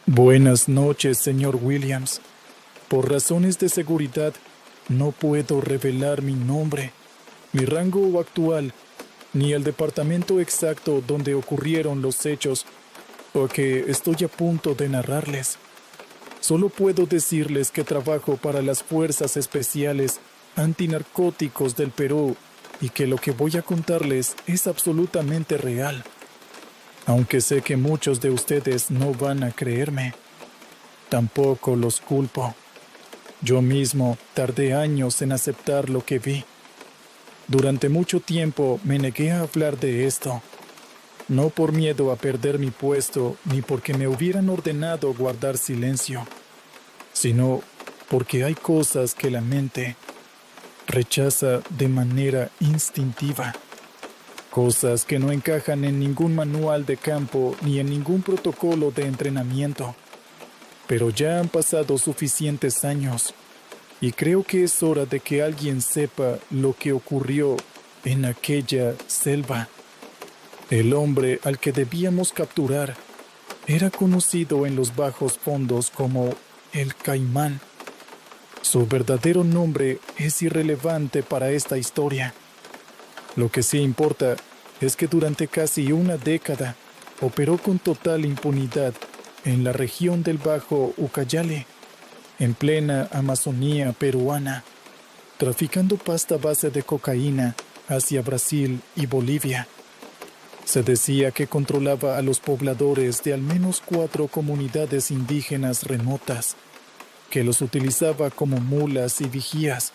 Buenas noches, señor Williams. Por razones de seguridad, no puedo revelar mi nombre, mi rango actual, ni el departamento exacto donde ocurrieron los hechos o que estoy a punto de narrarles. Solo puedo decirles que trabajo para las Fuerzas Especiales Antinarcóticos del Perú y que lo que voy a contarles es absolutamente real. Aunque sé que muchos de ustedes no van a creerme, tampoco los culpo. Yo mismo tardé años en aceptar lo que vi. Durante mucho tiempo me negué a hablar de esto, no por miedo a perder mi puesto ni porque me hubieran ordenado guardar silencio, sino porque hay cosas que la mente rechaza de manera instintiva. Cosas que no encajan en ningún manual de campo ni en ningún protocolo de entrenamiento. Pero ya han pasado suficientes años y creo que es hora de que alguien sepa lo que ocurrió en aquella selva. El hombre al que debíamos capturar era conocido en los bajos fondos como el Caimán. Su verdadero nombre es irrelevante para esta historia. Lo que sí importa es que durante casi una década operó con total impunidad en la región del Bajo Ucayali, en plena Amazonía peruana, traficando pasta base de cocaína hacia Brasil y Bolivia. Se decía que controlaba a los pobladores de al menos 4 comunidades indígenas remotas, que los utilizaba como mulas y vigías,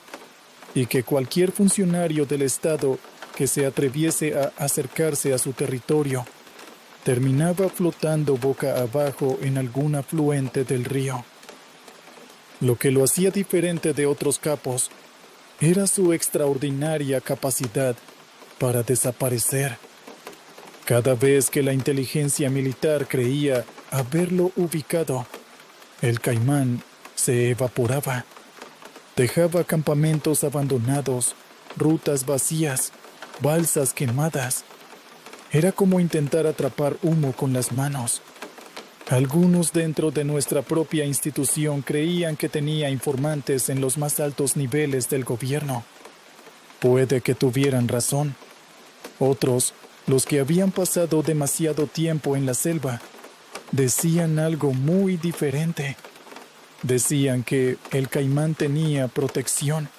y que cualquier funcionario del Estado que se atreviese a acercarse a su territorio terminaba flotando boca abajo en algún afluente del río. Lo que lo hacía diferente de otros capos era su extraordinaria capacidad para desaparecer. Cada vez que la inteligencia militar creía haberlo ubicado, el Caimán se evaporaba. Dejaba campamentos abandonados, rutas vacías, balsas quemadas. Era como intentar atrapar humo con las manos. Algunos dentro de nuestra propia institución creían que tenía informantes en los más altos niveles del gobierno. Puede que tuvieran razón. Otros, los que habían pasado demasiado tiempo en la selva, decían algo muy diferente. Decían que el Caimán tenía protección,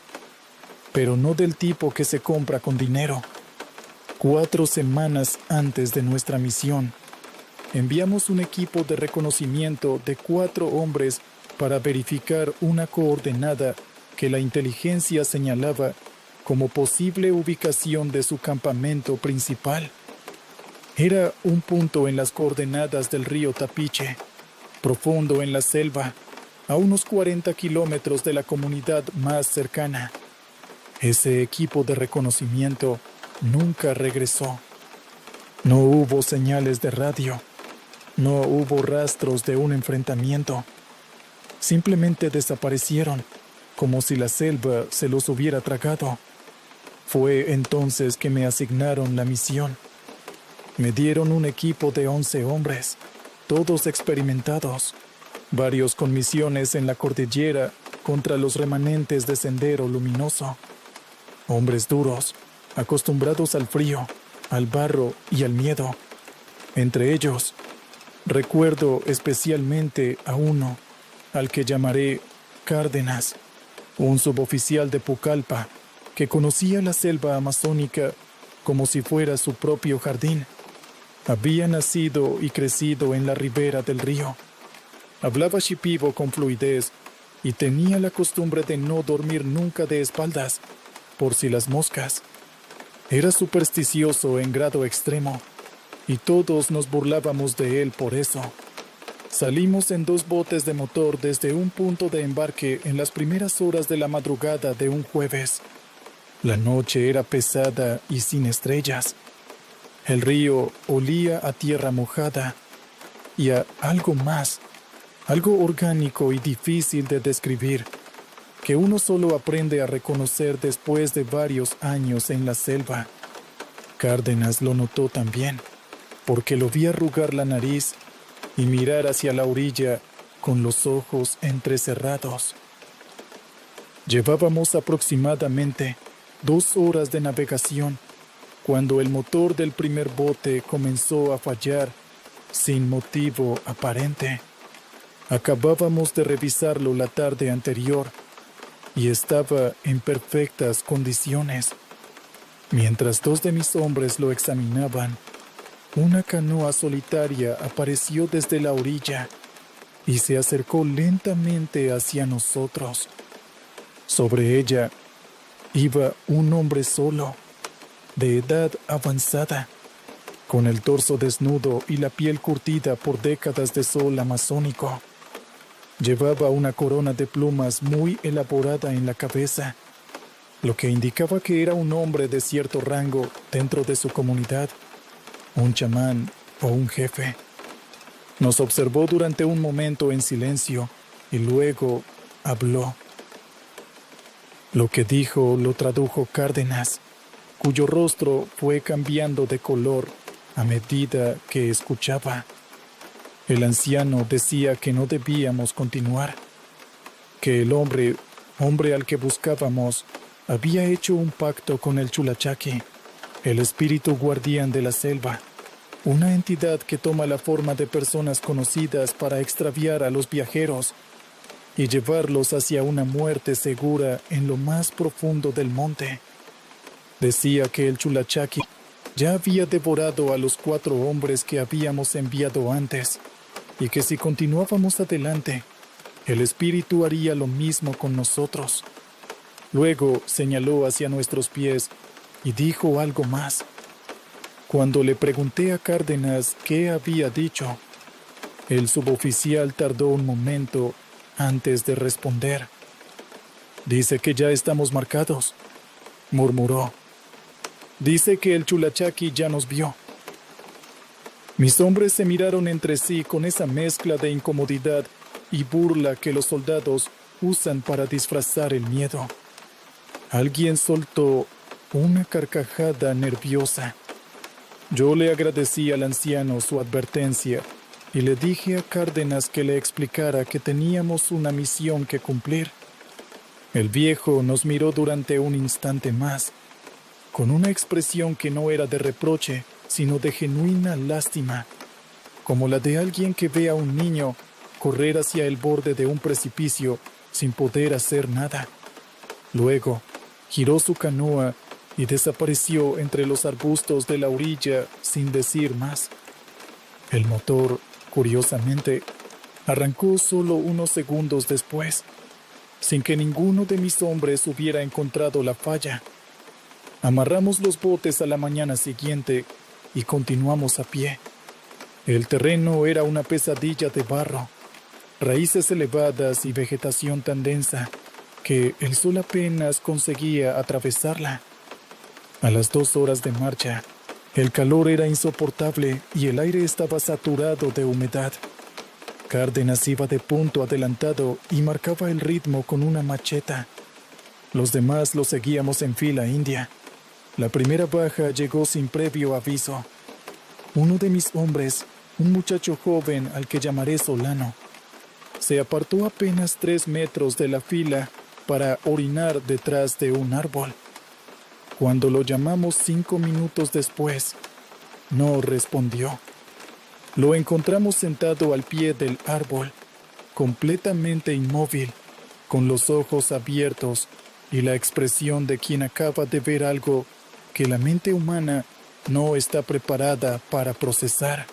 pero no del tipo que se compra con dinero. 4 semanas antes de nuestra misión, enviamos un equipo de reconocimiento de 4 hombres para verificar una coordenada que la inteligencia señalaba como posible ubicación de su campamento principal. Era un punto en las coordenadas del río Tapiche, profundo en la selva, a unos 40 kilómetros de la comunidad más cercana. Ese equipo de reconocimiento nunca regresó. No hubo señales de radio. No hubo rastros de un enfrentamiento. Simplemente desaparecieron, como si la selva se los hubiera tragado. Fue entonces que me asignaron la misión. Me dieron un equipo de 11 hombres, todos experimentados, varios con misiones en la cordillera contra los remanentes de Sendero Luminoso. Hombres duros, acostumbrados al frío, al barro y al miedo. Entre ellos, recuerdo especialmente a uno, al que llamaré Cárdenas, un suboficial de Pucallpa, que conocía la selva amazónica como si fuera su propio jardín. Había nacido y crecido en la ribera del río. Hablaba shipibo con fluidez y tenía la costumbre de no dormir nunca de espaldas, por si las moscas. Era supersticioso en grado extremo, y todos nos burlábamos de él por eso. Salimos en 2 botes de motor desde un punto de embarque en las primeras horas de la madrugada de un jueves. La noche era pesada y sin estrellas. El río olía a tierra mojada y a algo más, algo orgánico y difícil de describir, que uno solo aprende a reconocer después de varios años en la selva. Cárdenas lo notó también, porque lo vi arrugar la nariz y mirar hacia la orilla con los ojos entrecerrados. Llevábamos aproximadamente 2 horas de navegación cuando el motor del primer bote comenzó a fallar sin motivo aparente. Acabábamos de revisarlo la tarde anterior y estaba en perfectas condiciones. Mientras 2 de mis hombres lo examinaban, una canoa solitaria apareció desde la orilla y se acercó lentamente hacia nosotros. Sobre ella iba un hombre solo, de edad avanzada, con el torso desnudo y la piel curtida por décadas de sol amazónico. Llevaba una corona de plumas muy elaborada en la cabeza, lo que indicaba que era un hombre de cierto rango dentro de su comunidad, un chamán o un jefe. Nos observó durante un momento en silencio y luego habló. Lo que dijo lo tradujo Cárdenas, cuyo rostro fue cambiando de color a medida que escuchaba. El anciano decía que no debíamos continuar, que el hombre al que buscábamos, había hecho un pacto con el Chulachaqui, el espíritu guardián de la selva, una entidad que toma la forma de personas conocidas para extraviar a los viajeros y llevarlos hacia una muerte segura en lo más profundo del monte. Decía que el Chulachaqui ya había devorado a los 4 hombres que habíamos enviado antes, y que si continuábamos adelante, el espíritu haría lo mismo con nosotros. Luego señaló hacia nuestros pies y dijo algo más. Cuando le pregunté a Cárdenas qué había dicho, el suboficial tardó un momento antes de responder. «Dice que ya estamos marcados», murmuró. «Dice que el Chulachaqui ya nos vio». Mis hombres se miraron entre sí con esa mezcla de incomodidad y burla que los soldados usan para disfrazar el miedo. Alguien soltó una carcajada nerviosa. Yo le agradecí al anciano su advertencia y le dije a Cárdenas que le explicara que teníamos una misión que cumplir. El viejo nos miró durante un instante más, con una expresión que no era de reproche, sino de genuina lástima, como la de alguien que ve a un niño correr hacia el borde de un precipicio sin poder hacer nada. Luego, giró su canoa y desapareció entre los arbustos de la orilla sin decir más. El motor, curiosamente, arrancó solo unos segundos después, sin que ninguno de mis hombres hubiera encontrado la falla. Amarramos los botes a la mañana siguiente y continuamos a pie. El terreno era una pesadilla de barro, raíces elevadas y vegetación tan densa que el sol apenas conseguía atravesarla. A las 2 horas de marcha, el calor era insoportable y el aire estaba saturado de humedad. Cárdenas iba de punto adelantado y marcaba el ritmo con una macheta. Los demás lo seguíamos en fila india. La primera baja llegó sin previo aviso. Uno de mis hombres, un muchacho joven al que llamaré Solano, se apartó apenas 3 metros de la fila para orinar detrás de un árbol. Cuando lo llamamos 5 minutos después, no respondió. Lo encontramos sentado al pie del árbol, completamente inmóvil, con los ojos abiertos y la expresión de quien acaba de ver algo que la mente humana no está preparada para procesar.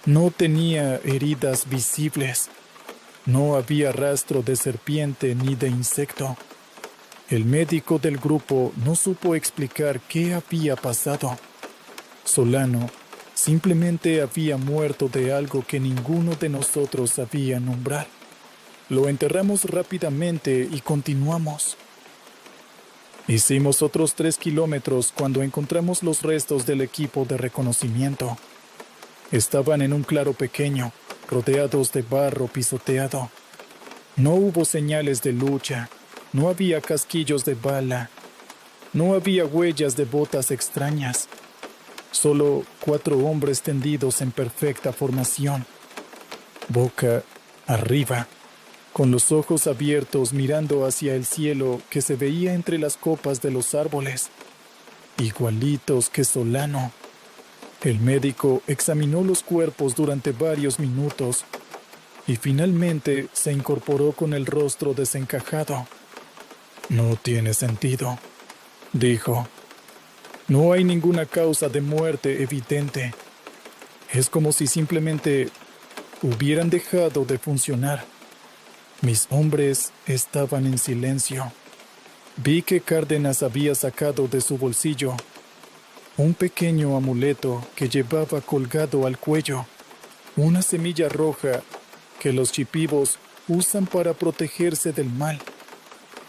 No tenía heridas visibles. No había rastro de serpiente ni de insecto. El médico del grupo no supo explicar qué había pasado. Solano simplemente había muerto de algo que ninguno de nosotros sabía nombrar. Lo enterramos rápidamente y continuamos. Hicimos otros 3 kilómetros cuando encontramos los restos del equipo de reconocimiento. Estaban en un claro pequeño, rodeados de barro pisoteado. No hubo señales de lucha, no había casquillos de bala, no había huellas de botas extrañas. Solo 4 hombres tendidos en perfecta formación, boca arriba, con los ojos abiertos mirando hacia el cielo que se veía entre las copas de los árboles, igualitos que Solano. El médico examinó los cuerpos durante varios minutos y finalmente se incorporó con el rostro desencajado. «No tiene sentido», dijo. «No hay ninguna causa de muerte evidente. Es como si simplemente hubieran dejado de funcionar». Mis hombres estaban en silencio. Vi que Cárdenas había sacado de su bolsillo un pequeño amuleto que llevaba colgado al cuello, una semilla roja que los chipivos usan para protegerse del mal,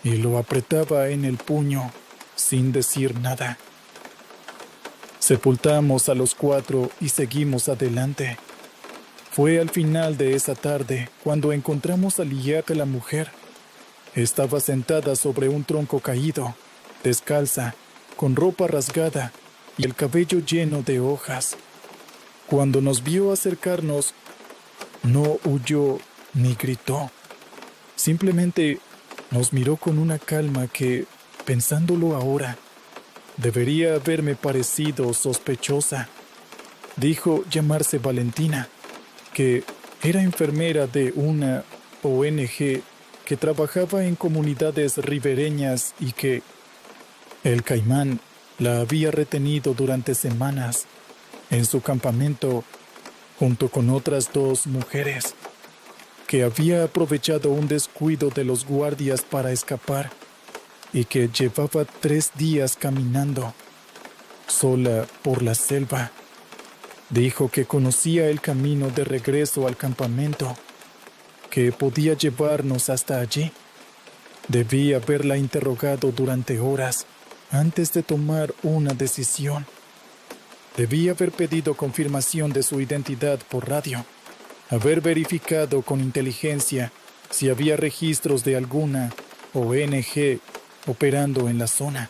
y lo apretaba en el puño sin decir nada. Sepultamos a los 4 y seguimos adelante. Fue al final de esa tarde cuando encontramos a Liat, la mujer. Estaba sentada sobre un tronco caído, descalza, con ropa rasgada y el cabello lleno de hojas. Cuando nos vio acercarnos, no huyó ni gritó. Simplemente nos miró con una calma que, pensándolo ahora, debería haberme parecido sospechosa. Dijo llamarse Valentina, que era enfermera de una ONG que trabajaba en comunidades ribereñas y que el caimán la había retenido durante semanas en su campamento junto con otras 2 mujeres, que había aprovechado un descuido de los guardias para escapar y que llevaba 3 días caminando sola por la selva. Dijo que conocía el camino de regreso al campamento, que podía llevarnos hasta allí. Debí haberla interrogado durante horas antes de tomar una decisión. Debí haber pedido confirmación de su identidad por radio, haber verificado con inteligencia si había registros de alguna ONG operando en la zona.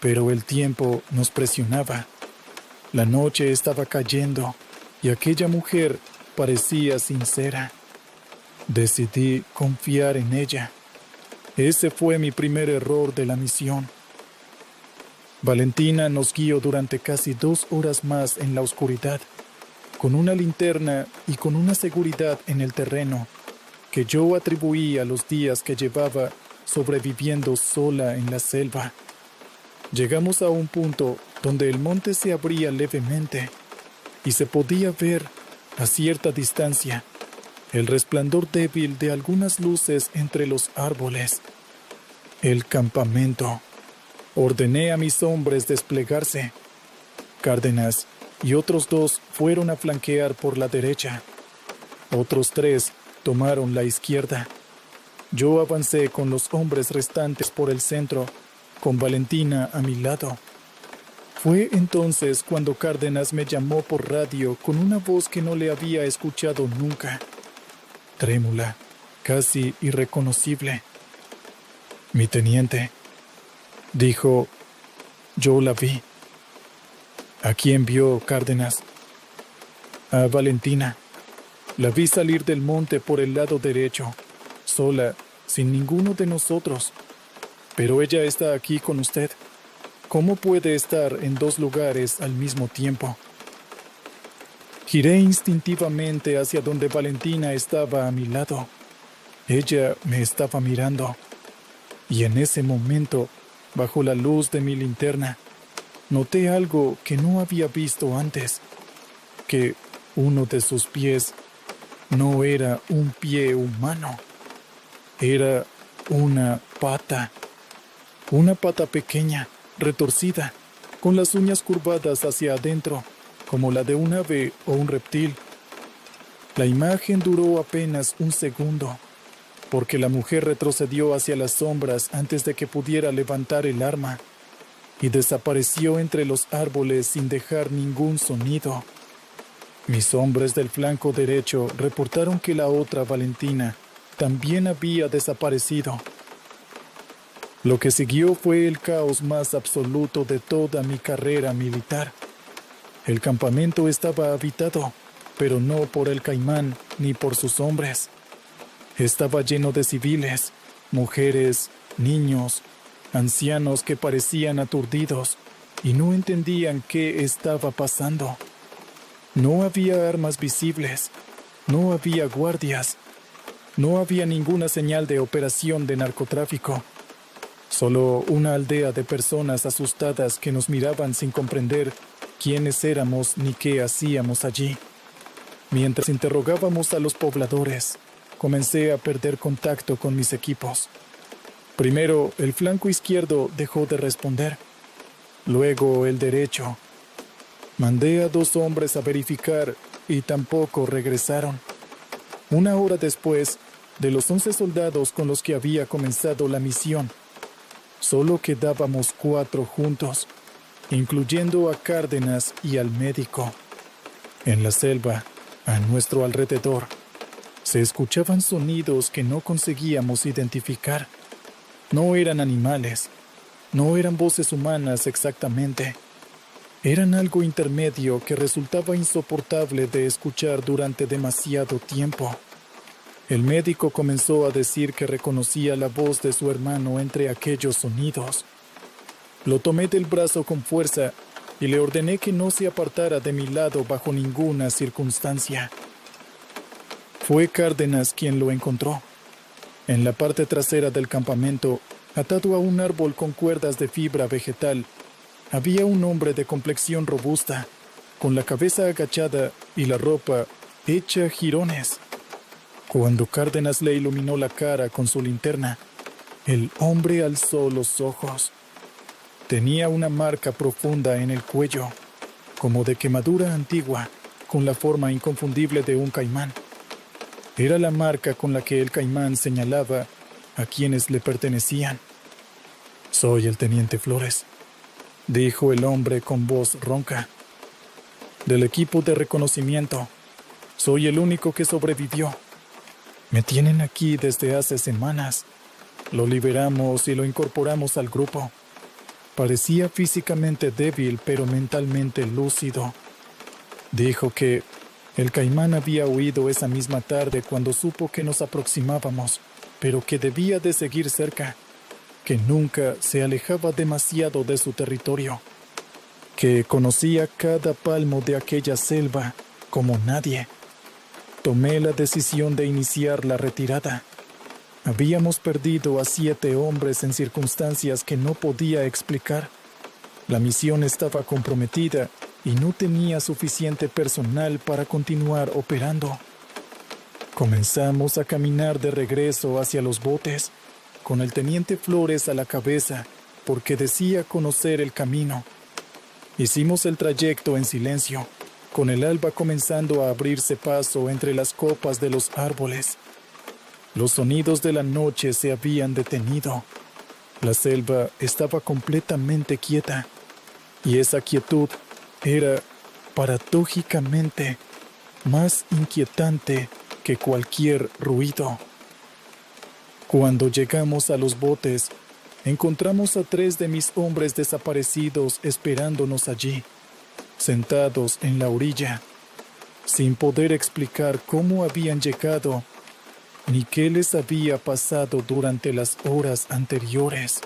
Pero el tiempo nos presionaba. La noche estaba cayendo y aquella mujer parecía sincera. Decidí confiar en ella. Ese fue mi primer error de la misión. Valentina nos guió durante casi 2 horas más en la oscuridad, con una linterna y con una seguridad en el terreno que yo atribuí a los días que llevaba sobreviviendo sola en la selva. Llegamos a un punto donde el monte se abría levemente y se podía ver, a cierta distancia, el resplandor débil de algunas luces entre los árboles. El campamento. Ordené a mis hombres desplegarse. Cárdenas y otros 2 fueron a flanquear por la derecha. Otros 3 tomaron la izquierda. Yo avancé con los hombres restantes por el centro, con Valentina a mi lado. Fue entonces cuando Cárdenas me llamó por radio con una voz que no le había escuchado nunca. Trémula, casi irreconocible. «Mi teniente», dijo. Yo la vi. «¿A quién vio, Cárdenas?» «A Valentina. La vi salir del monte por el lado derecho, sola, sin ninguno de nosotros. Pero ella está aquí con usted. ¿Cómo puede estar en 2 lugares al mismo tiempo?» Giré instintivamente hacia donde Valentina estaba a mi lado. Ella me estaba mirando. Y en ese momento, bajo la luz de mi linterna, noté algo que no había visto antes, que uno de sus pies no era un pie humano, era una pata pequeña, retorcida, con las uñas curvadas hacia adentro, como la de un ave o un reptil. La imagen duró apenas un segundo, porque la mujer retrocedió hacia las sombras antes de que pudiera levantar el arma, y desapareció entre los árboles sin dejar ningún sonido. Mis hombres del flanco derecho reportaron que la otra Valentina también había desaparecido. Lo que siguió fue el caos más absoluto de toda mi carrera militar. El campamento estaba habitado. pero no por el caimán ni por sus hombres. Estaba lleno de civiles, mujeres, niños, ancianos que parecían aturdidos y no entendían qué estaba pasando. No había armas visibles, no había guardias, no había ninguna señal de operación de narcotráfico. Solo una aldea de personas asustadas que nos miraban sin comprender quiénes éramos ni qué hacíamos allí. Mientras interrogábamos a los pobladores, comencé a perder contacto con mis equipos. Primero, el flanco izquierdo dejó de responder. Luego, el derecho. Mandé a 2 hombres a verificar y tampoco regresaron. Una hora después, de los 11 soldados con los que había comenzado la misión, solo quedábamos 4 juntos, incluyendo a Cárdenas y al médico. En la selva, a nuestro alrededor, se escuchaban sonidos que no conseguíamos identificar. No eran animales, no eran voces humanas exactamente. Eran algo intermedio que resultaba insoportable de escuchar durante demasiado tiempo. El médico comenzó a decir que reconocía la voz de su hermano entre aquellos sonidos. Lo tomé del brazo con fuerza y le ordené que no se apartara de mi lado bajo ninguna circunstancia. Fue Cárdenas quien lo encontró. En la parte trasera del campamento, atado a un árbol con cuerdas de fibra vegetal, había un hombre de complexión robusta, con la cabeza agachada y la ropa hecha jirones. Cuando Cárdenas le iluminó la cara con su linterna, el hombre alzó los ojos. Tenía una marca profunda en el cuello, como de quemadura antigua, con la forma inconfundible de un caimán. Era la marca con la que el caimán señalaba a quienes le pertenecían. «Soy el teniente Flores», dijo el hombre con voz ronca. «Del equipo de reconocimiento. Soy el único que sobrevivió. Me tienen aquí desde hace semanas. Lo liberamos y lo incorporamos al grupo. Parecía físicamente débil, pero mentalmente lúcido. Dijo que el caimán había huido esa misma tarde cuando supo que nos aproximábamos, pero que debía de seguir cerca, que nunca se alejaba demasiado de su territorio, que conocía cada palmo de aquella selva como nadie. Tomé la decisión de iniciar la retirada. Habíamos perdido a 7 hombres en circunstancias que no podía explicar. La misión estaba comprometida y no tenía suficiente personal para continuar operando. Comenzamos a caminar de regreso hacia los botes, con el teniente Flores a la cabeza, porque decía conocer el camino. Hicimos el trayecto en silencio, con el alba comenzando a abrirse paso entre las copas de los árboles. Los sonidos de la noche se habían detenido. La selva estaba completamente quieta, y esa quietud era, paradójicamente, más inquietante que cualquier ruido. Cuando llegamos a los botes, encontramos a 3 de mis hombres desaparecidos esperándonos allí, sentados en la orilla, sin poder explicar cómo habían llegado ni qué les había pasado durante las horas anteriores.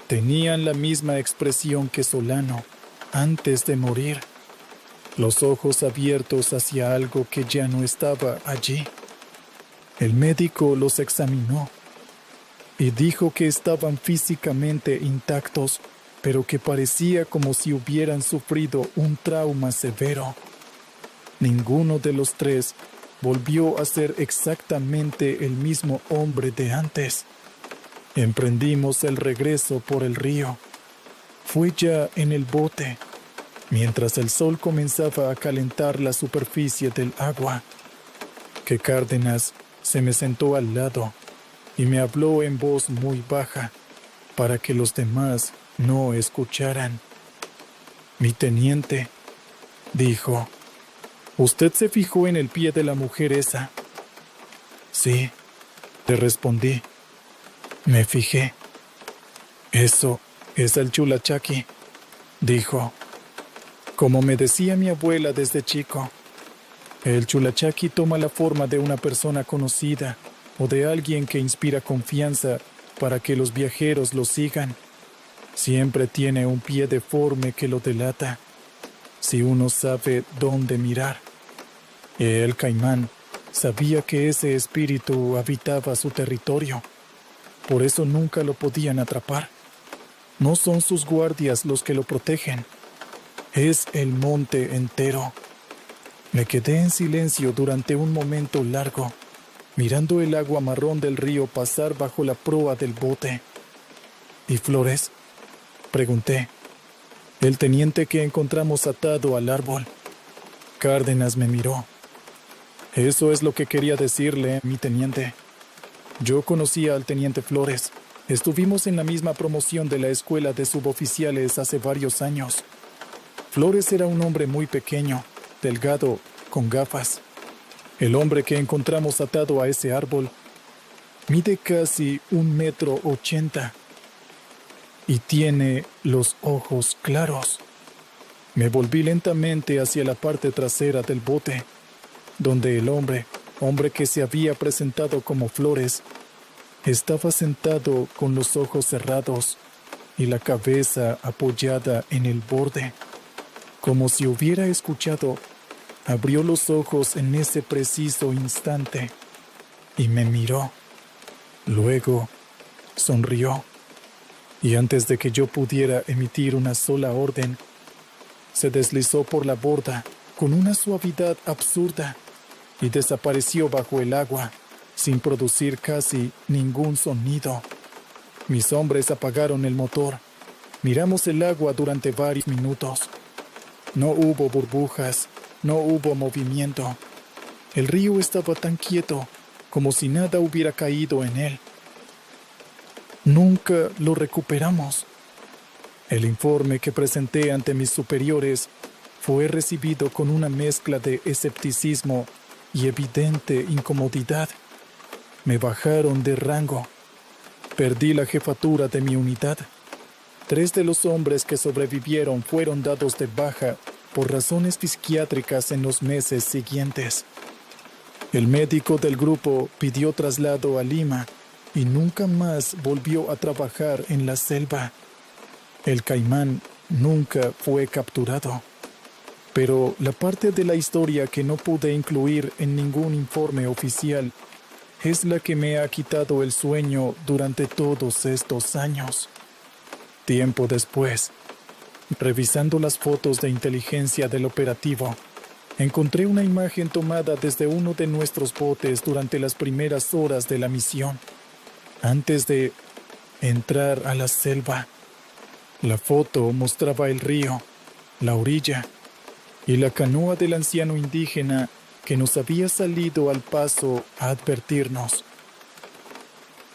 Tenían la misma expresión que Solano antes de morir, los ojos abiertos hacia algo que ya no estaba allí. El médico los examinó y dijo que estaban físicamente intactos, pero que parecía como si hubieran sufrido un trauma severo. Ninguno de los 3 volvió a ser exactamente el mismo hombre de antes. Emprendimos el regreso por el río. Fue ya en el bote, mientras el sol comenzaba a calentar la superficie del agua, que Cárdenas se me sentó al lado y me habló en voz muy baja para que los demás no escucharan. «Mi teniente», dijo, «¿usted se fijó en el pie de la mujer esa?» «Sí», le respondí. «Me fijé». «Eso es el Chulachaqui», dijo. «Como me decía mi abuela desde chico, El Chulachaqui toma la forma de una persona conocida o de alguien que inspira confianza para que los viajeros lo sigan. Siempre tiene un pie deforme que lo delata, si uno sabe dónde mirar. El caimán sabía que ese espíritu habitaba su territorio, por eso nunca lo podían atrapar. No son sus guardias los que lo protegen, es el monte entero. Me quedé en silencio durante un momento largo, mirando el agua marrón del río pasar bajo la proa del bote. ¿Y Flores?, pregunté. El teniente que encontramos atado al árbol. Cárdenas me miró. Eso es lo que quería decirle, mi teniente. Yo conocía al teniente Flores. Estuvimos en la misma promoción de la escuela de suboficiales hace varios años. Flores era un hombre muy pequeño, delgado, con gafas. El hombre que encontramos atado a ese árbol mide casi 1,80 m y tiene los ojos claros. Me volví lentamente hacia la parte trasera del bote, donde el hombre que se había presentado como Flores, estaba sentado con los ojos cerrados y la cabeza apoyada en el borde. Como si hubiera escuchado, abrió los ojos en ese preciso instante y me miró. Luego sonrió, y antes de que yo pudiera emitir una sola orden, se deslizó por la borda con una suavidad absurda y desapareció bajo el agua sin producir casi ningún sonido. Mis hombres apagaron el motor. Miramos el agua durante varios minutos. No hubo burbujas, no hubo movimiento. El río estaba tan quieto como si nada hubiera caído en él. Nunca lo recuperamos. El informe que presenté ante mis superiores fue recibido con una mezcla de escepticismo y evidente incomodidad. Me bajaron de rango. Perdí la jefatura de mi unidad. 3 de los hombres que sobrevivieron fueron dados de baja por razones psiquiátricas en los meses siguientes. El médico del grupo pidió traslado a Lima y nunca más volvió a trabajar en la selva. El caimán nunca fue capturado. Pero la parte de la historia que no pude incluir en ningún informe oficial es la que me ha quitado el sueño durante todos estos años. Tiempo después, revisando las fotos de inteligencia del operativo, encontré una imagen tomada desde uno de nuestros botes durante las primeras horas de la misión, antes de entrar a la selva. La foto mostraba el río, la orilla y la canoa del anciano indígena que nos había salido al paso a advertirnos.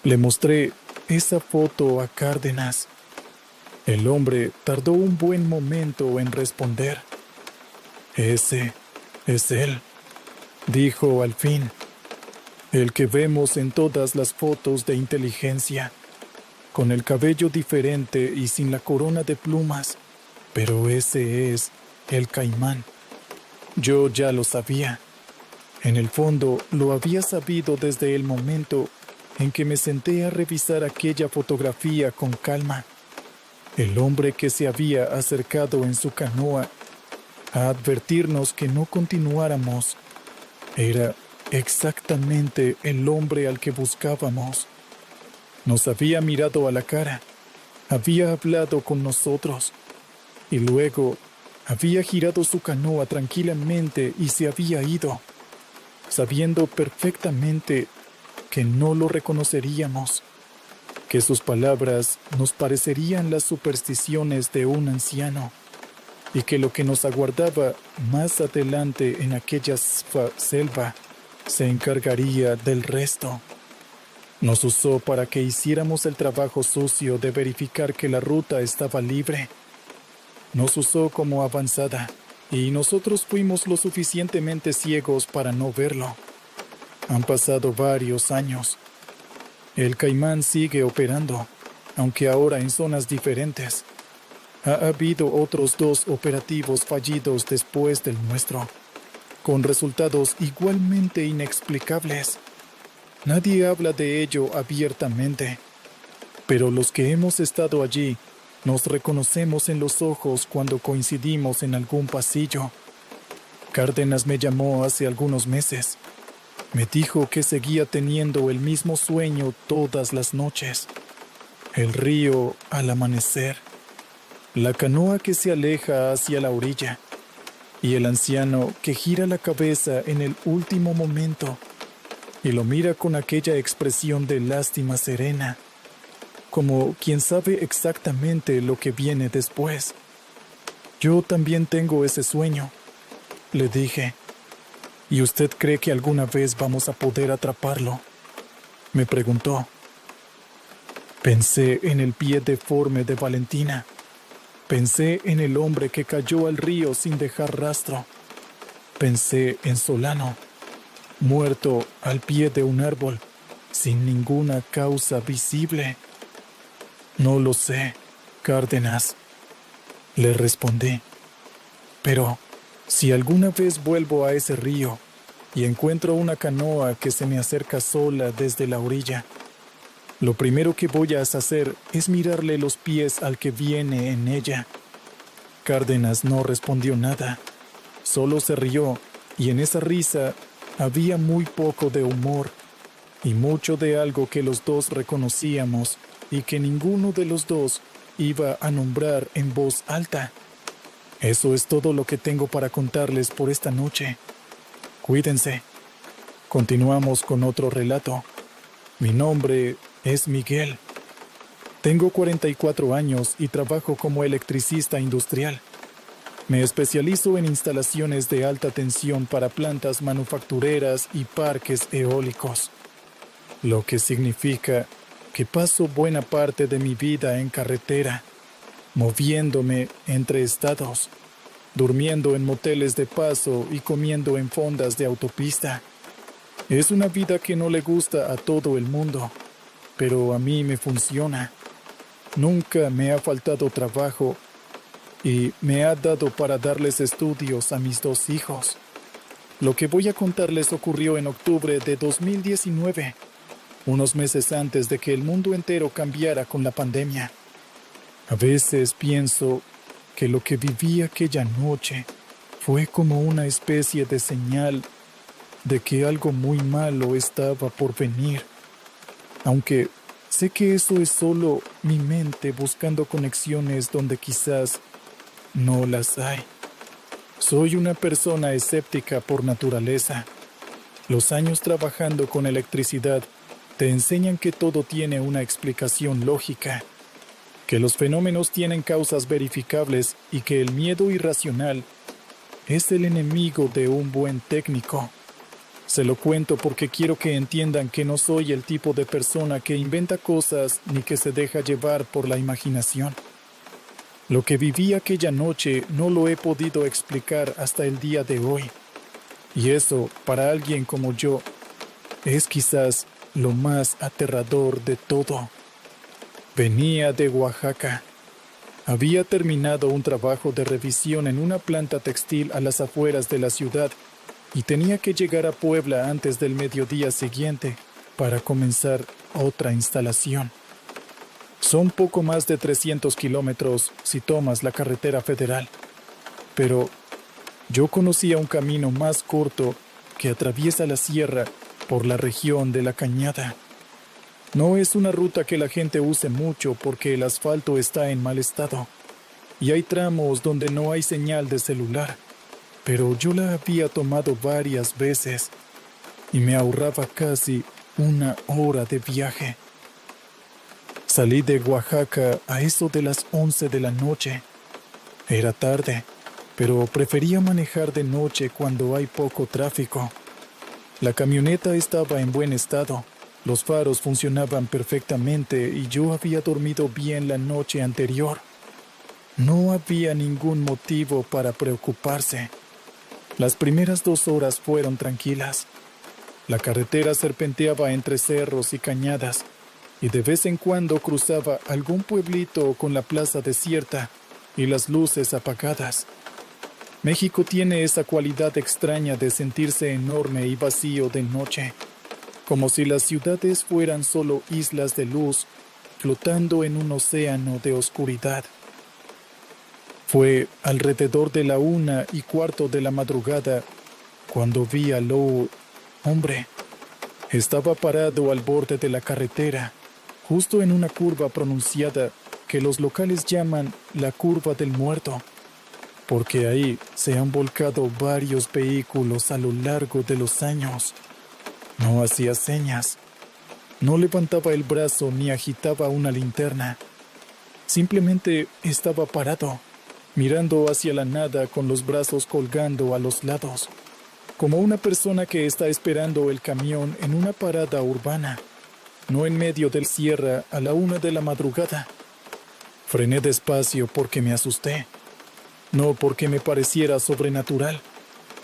Le mostré esa foto a Cárdenas. El hombre tardó un buen momento en responder. «Ese es él», dijo al fin. «El que vemos en todas las fotos de inteligencia, con el cabello diferente y sin la corona de plumas, pero ese es el caimán». Yo ya lo sabía. En el fondo, lo había sabido desde el momento en que me senté a revisar aquella fotografía con calma. El hombre que se había acercado en su canoa a advertirnos que no continuáramos era exactamente el hombre al que buscábamos. Nos había mirado a la cara, había hablado con nosotros y luego había girado su canoa tranquilamente y se había ido, sabiendo perfectamente que no lo reconoceríamos, que sus palabras nos parecerían las supersticiones de un anciano y que lo que nos aguardaba más adelante en aquella selva se encargaría del resto. Nos usó para que hiciéramos el trabajo sucio de verificar que la ruta estaba libre. Nos usó como avanzada y nosotros fuimos lo suficientemente ciegos para no verlo. Han pasado varios años. El caimán sigue operando, aunque ahora en zonas diferentes. Ha habido otros 2 operativos fallidos después del nuestro. con resultados igualmente inexplicables. Nadie habla de ello abiertamente, pero los que hemos estado allí nos reconocemos en los ojos cuando coincidimos en algún pasillo. Cárdenas me llamó hace algunos meses. Me dijo que seguía teniendo el mismo sueño todas las noches. El río al amanecer, la canoa que se aleja hacia la orilla y el anciano que gira la cabeza en el último momento y lo mira con aquella expresión de lástima serena, como quien sabe exactamente lo que viene después. Yo también tengo ese sueño, le dije. ¿Y usted cree que alguna vez vamos a poder atraparlo?, me preguntó. Pensé en el pie deforme de Valentina. Pensé en el hombre que cayó al río sin dejar rastro. Pensé en Solano, muerto al pie de un árbol, sin ninguna causa visible. No lo sé, Cárdenas, le respondí. Pero si alguna vez vuelvo a ese río y encuentro una canoa que se me acerca sola desde la orilla, lo primero que voy a hacer es mirarle los pies al que viene en ella. Cárdenas no respondió nada, solo se rió, y en esa risa había muy poco de humor y mucho de algo que los dos reconocíamos y que ninguno de los dos iba a nombrar en voz alta. Eso es todo lo que tengo para contarles por esta noche. Cuídense. Continuamos con otro relato. Mi nombre es Miguel. Tengo 44 años y trabajo como electricista industrial. Me especializo en instalaciones de alta tensión para plantas manufactureras y parques eólicos, lo que significa que paso buena parte de mi vida en carretera, moviéndome entre estados, durmiendo en moteles de paso y comiendo en fondas de autopista. Es una vida que no le gusta a todo el mundo, pero a mí me funciona. Nunca me ha faltado trabajo y me ha dado para darles estudios a mis 2 hijos. Lo que voy a contarles ocurrió en octubre de 2019, unos meses antes de que el mundo entero cambiara con la pandemia. A veces pienso que lo que viví aquella noche fue como una especie de señal de que algo muy malo estaba por venir, aunque sé que eso es solo mi mente buscando conexiones donde quizás no las hay. Soy una persona escéptica por naturaleza. Los años trabajando con electricidad te enseñan que todo tiene una explicación lógica, que los fenómenos tienen causas verificables y que el miedo irracional es el enemigo de un buen técnico. Se lo cuento porque quiero que entiendan que no soy el tipo de persona que inventa cosas ni que se deja llevar por la imaginación. Lo que viví aquella noche no lo he podido explicar hasta el día de hoy. Y eso, para alguien como yo, es quizás lo más aterrador de todo. Venía de Oaxaca. Había terminado un trabajo de revisión en una planta textil a las afueras de la ciudad y tenía que llegar a Puebla antes del mediodía siguiente para comenzar otra instalación. Son poco más de 300 kilómetros si tomas la carretera federal, pero yo conocía un camino más corto que atraviesa la sierra por la región de La Cañada. No es una ruta que la gente use mucho porque el asfalto está en mal estado y hay tramos donde no hay señal de celular, pero yo la había tomado varias veces y me ahorraba casi 1 hora de viaje. Salí de Oaxaca a eso de las 11 de la noche. Era tarde, pero prefería manejar de noche cuando hay poco tráfico. La camioneta estaba en buen estado, los faros funcionaban perfectamente y yo había dormido bien la noche anterior. No había ningún motivo para preocuparse. Las primeras 2 horas fueron tranquilas. La carretera serpenteaba entre cerros y cañadas, y de vez en cuando cruzaba algún pueblito con la plaza desierta y las luces apagadas. México tiene esa cualidad extraña de sentirse enorme y vacío de noche, como si las ciudades fueran solo islas de luz flotando en un océano de oscuridad. Fue alrededor de la 1:15 de la madrugada cuando vi a Lou. Hombre, estaba parado al borde de la carretera, justo en una curva pronunciada que los locales llaman la curva del muerto, porque ahí se han volcado varios vehículos a lo largo de los años. No hacía señas, no levantaba el brazo ni agitaba una linterna. Simplemente estaba parado, mirando hacia la nada con los brazos colgando a los lados, como una persona que está esperando el camión en una parada urbana, no en medio del cierre a la 1 de la madrugada. Frené despacio porque me asusté, no porque me pareciera sobrenatural,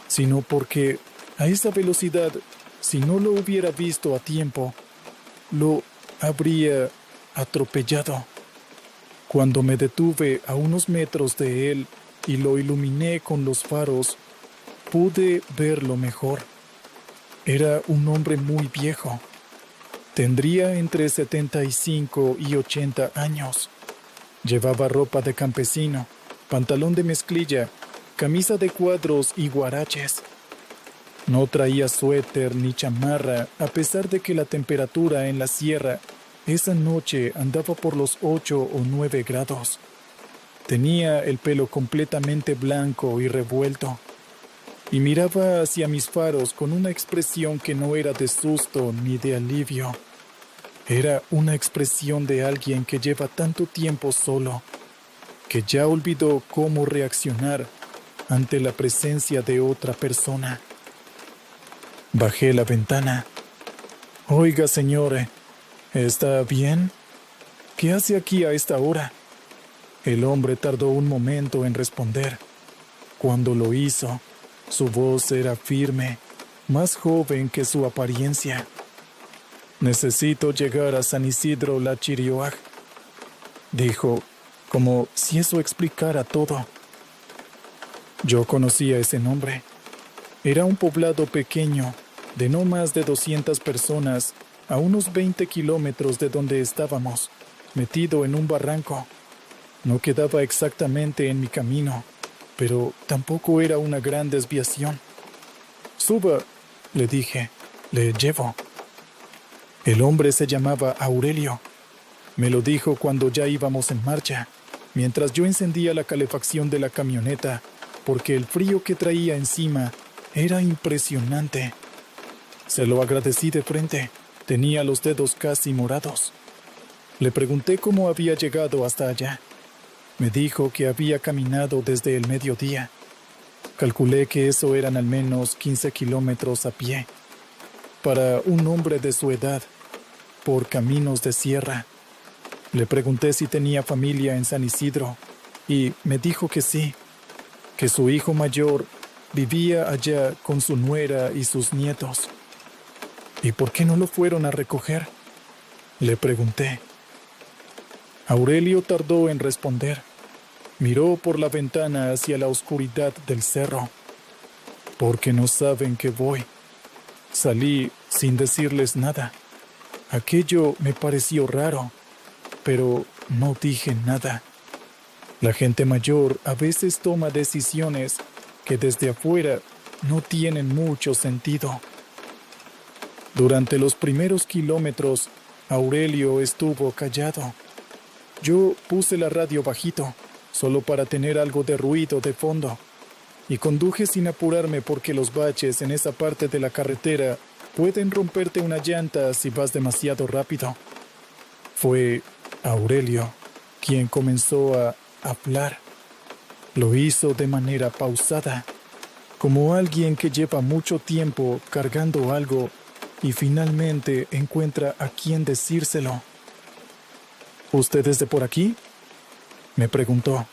sino porque a esa velocidad, si no lo hubiera visto a tiempo, lo habría atropellado. Cuando me detuve a unos metros de él y lo iluminé con los faros, pude verlo mejor. Era un hombre muy viejo. Tendría entre 75 y 80 años. Llevaba ropa de campesino, pantalón de mezclilla, camisa de cuadros y huaraches. No traía suéter ni chamarra, a pesar de que la temperatura en la sierra esa noche andaba por los 8 o 9 grados. Tenía el pelo completamente blanco y revuelto, y miraba hacia mis faros con una expresión que no era de susto ni de alivio. Era una expresión de alguien que lleva tanto tiempo solo, que ya olvidó cómo reaccionar ante la presencia de otra persona. Bajé la ventana. «Oiga, señor, ¿está bien? ¿Qué hace aquí a esta hora?» El hombre tardó un momento en responder. Cuando lo hizo, su voz era firme, más joven que su apariencia. «Necesito llegar a San Isidro La Chirioaj», dijo, como si eso explicara todo. Yo conocía ese nombre. Era un poblado pequeño, de no más de 200 personas, a unos 20 kilómetros de donde estábamos, metido en un barranco. No quedaba exactamente en mi camino, pero tampoco era una gran desviación. «Suba», le dije, «le llevo». El hombre se llamaba Aurelio. Me lo dijo cuando ya íbamos en marcha, mientras yo encendía la calefacción de la camioneta, porque el frío que traía encima era impresionante. Se lo agradecí de frente. Tenía los dedos casi morados. Le pregunté cómo había llegado hasta allá. Me dijo que había caminado desde el mediodía. Calculé que eso eran al menos 15 kilómetros a pie. Para un hombre de su edad, por caminos de sierra. Le pregunté si tenía familia en San Isidro y me dijo que sí, que su hijo mayor vivía allá con su nuera y sus nietos. «¿Y por qué no lo fueron a recoger?», le pregunté. Aurelio tardó en responder. Miró por la ventana hacia la oscuridad del cerro. «Porque no saben que voy. Salí sin decirles nada. Aquello me pareció raro, pero no dije nada. La gente mayor a veces toma decisiones que desde afuera no tienen mucho sentido». Durante los primeros kilómetros, Aurelio estuvo callado. Yo puse la radio bajito, solo para tener algo de ruido de fondo, y conduje sin apurarme porque los baches en esa parte de la carretera pueden romperte una llanta si vas demasiado rápido. Fue Aurelio quien comenzó a hablar. Lo hizo de manera pausada, como alguien que lleva mucho tiempo cargando algo y finalmente encuentra a quien decírselo. «¿Usted es de por aquí?», me preguntó.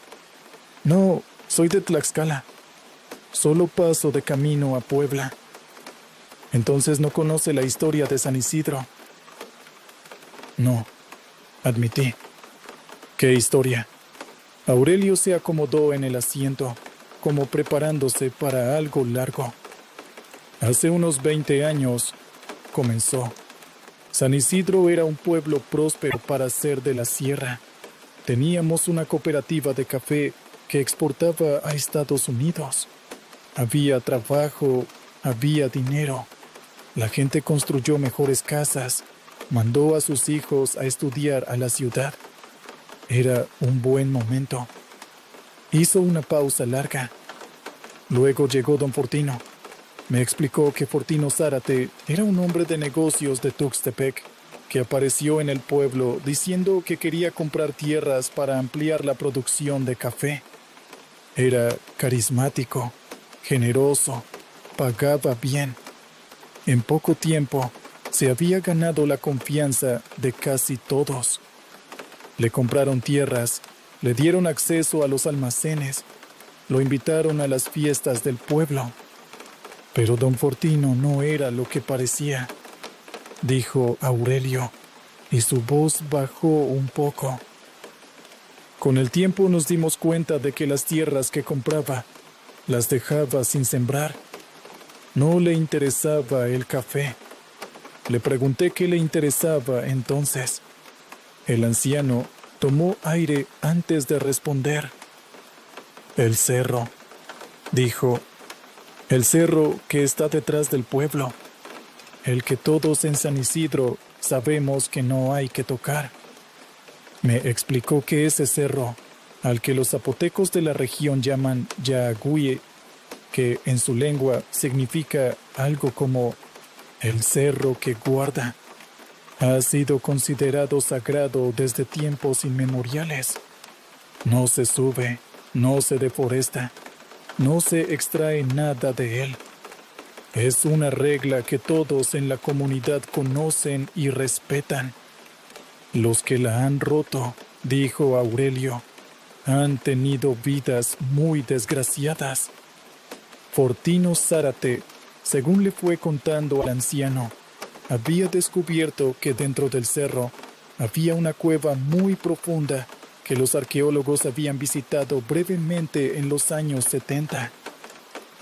«No, soy de Tlaxcala. Solo paso de camino a Puebla». «Entonces no conoce la historia de San Isidro». «No», admití. «¿Qué historia?». Aurelio se acomodó en el asiento, como preparándose para algo largo. Hace unos 20 años comenzó. San Isidro era un pueblo próspero para ser de la sierra. Teníamos una cooperativa de café que exportaba a Estados Unidos. Había trabajo, había dinero. La gente construyó mejores casas, mandó a sus hijos a estudiar a la ciudad. Era un buen momento. Hizo una pausa larga. Luego llegó don Fortino. Me explicó que Fortino Zárate era un hombre de negocios de Tuxtepec que apareció en el pueblo diciendo que quería comprar tierras para ampliar la producción de café. Era carismático, generoso, pagaba bien. En poco tiempo se había ganado la confianza de casi todos. Le compraron tierras, le dieron acceso a los almacenes, lo invitaron a las fiestas del pueblo. Pero don Fortino no era lo que parecía, dijo Aurelio, y su voz bajó un poco. Con el tiempo nos dimos cuenta de que las tierras que compraba las dejaba sin sembrar. No le interesaba el café. Le pregunté qué le interesaba entonces. El anciano tomó aire antes de responder. El cerro, dijo. El cerro que está detrás del pueblo. El que todos en San Isidro sabemos que no hay que tocar. Me explicó que ese cerro, al que los zapotecos de la región llaman Yaaguie, que en su lengua significa algo como el cerro que guarda, ha sido considerado sagrado desde tiempos inmemoriales. No se sube, no se deforesta, no se extrae nada de él. Es una regla que todos en la comunidad conocen y respetan. Los que la han roto, dijo Aurelio, han tenido vidas muy desgraciadas. Fortino Zárate, según le fue contando al anciano, había descubierto que dentro del cerro había una cueva muy profunda que los arqueólogos habían visitado brevemente en los años 70.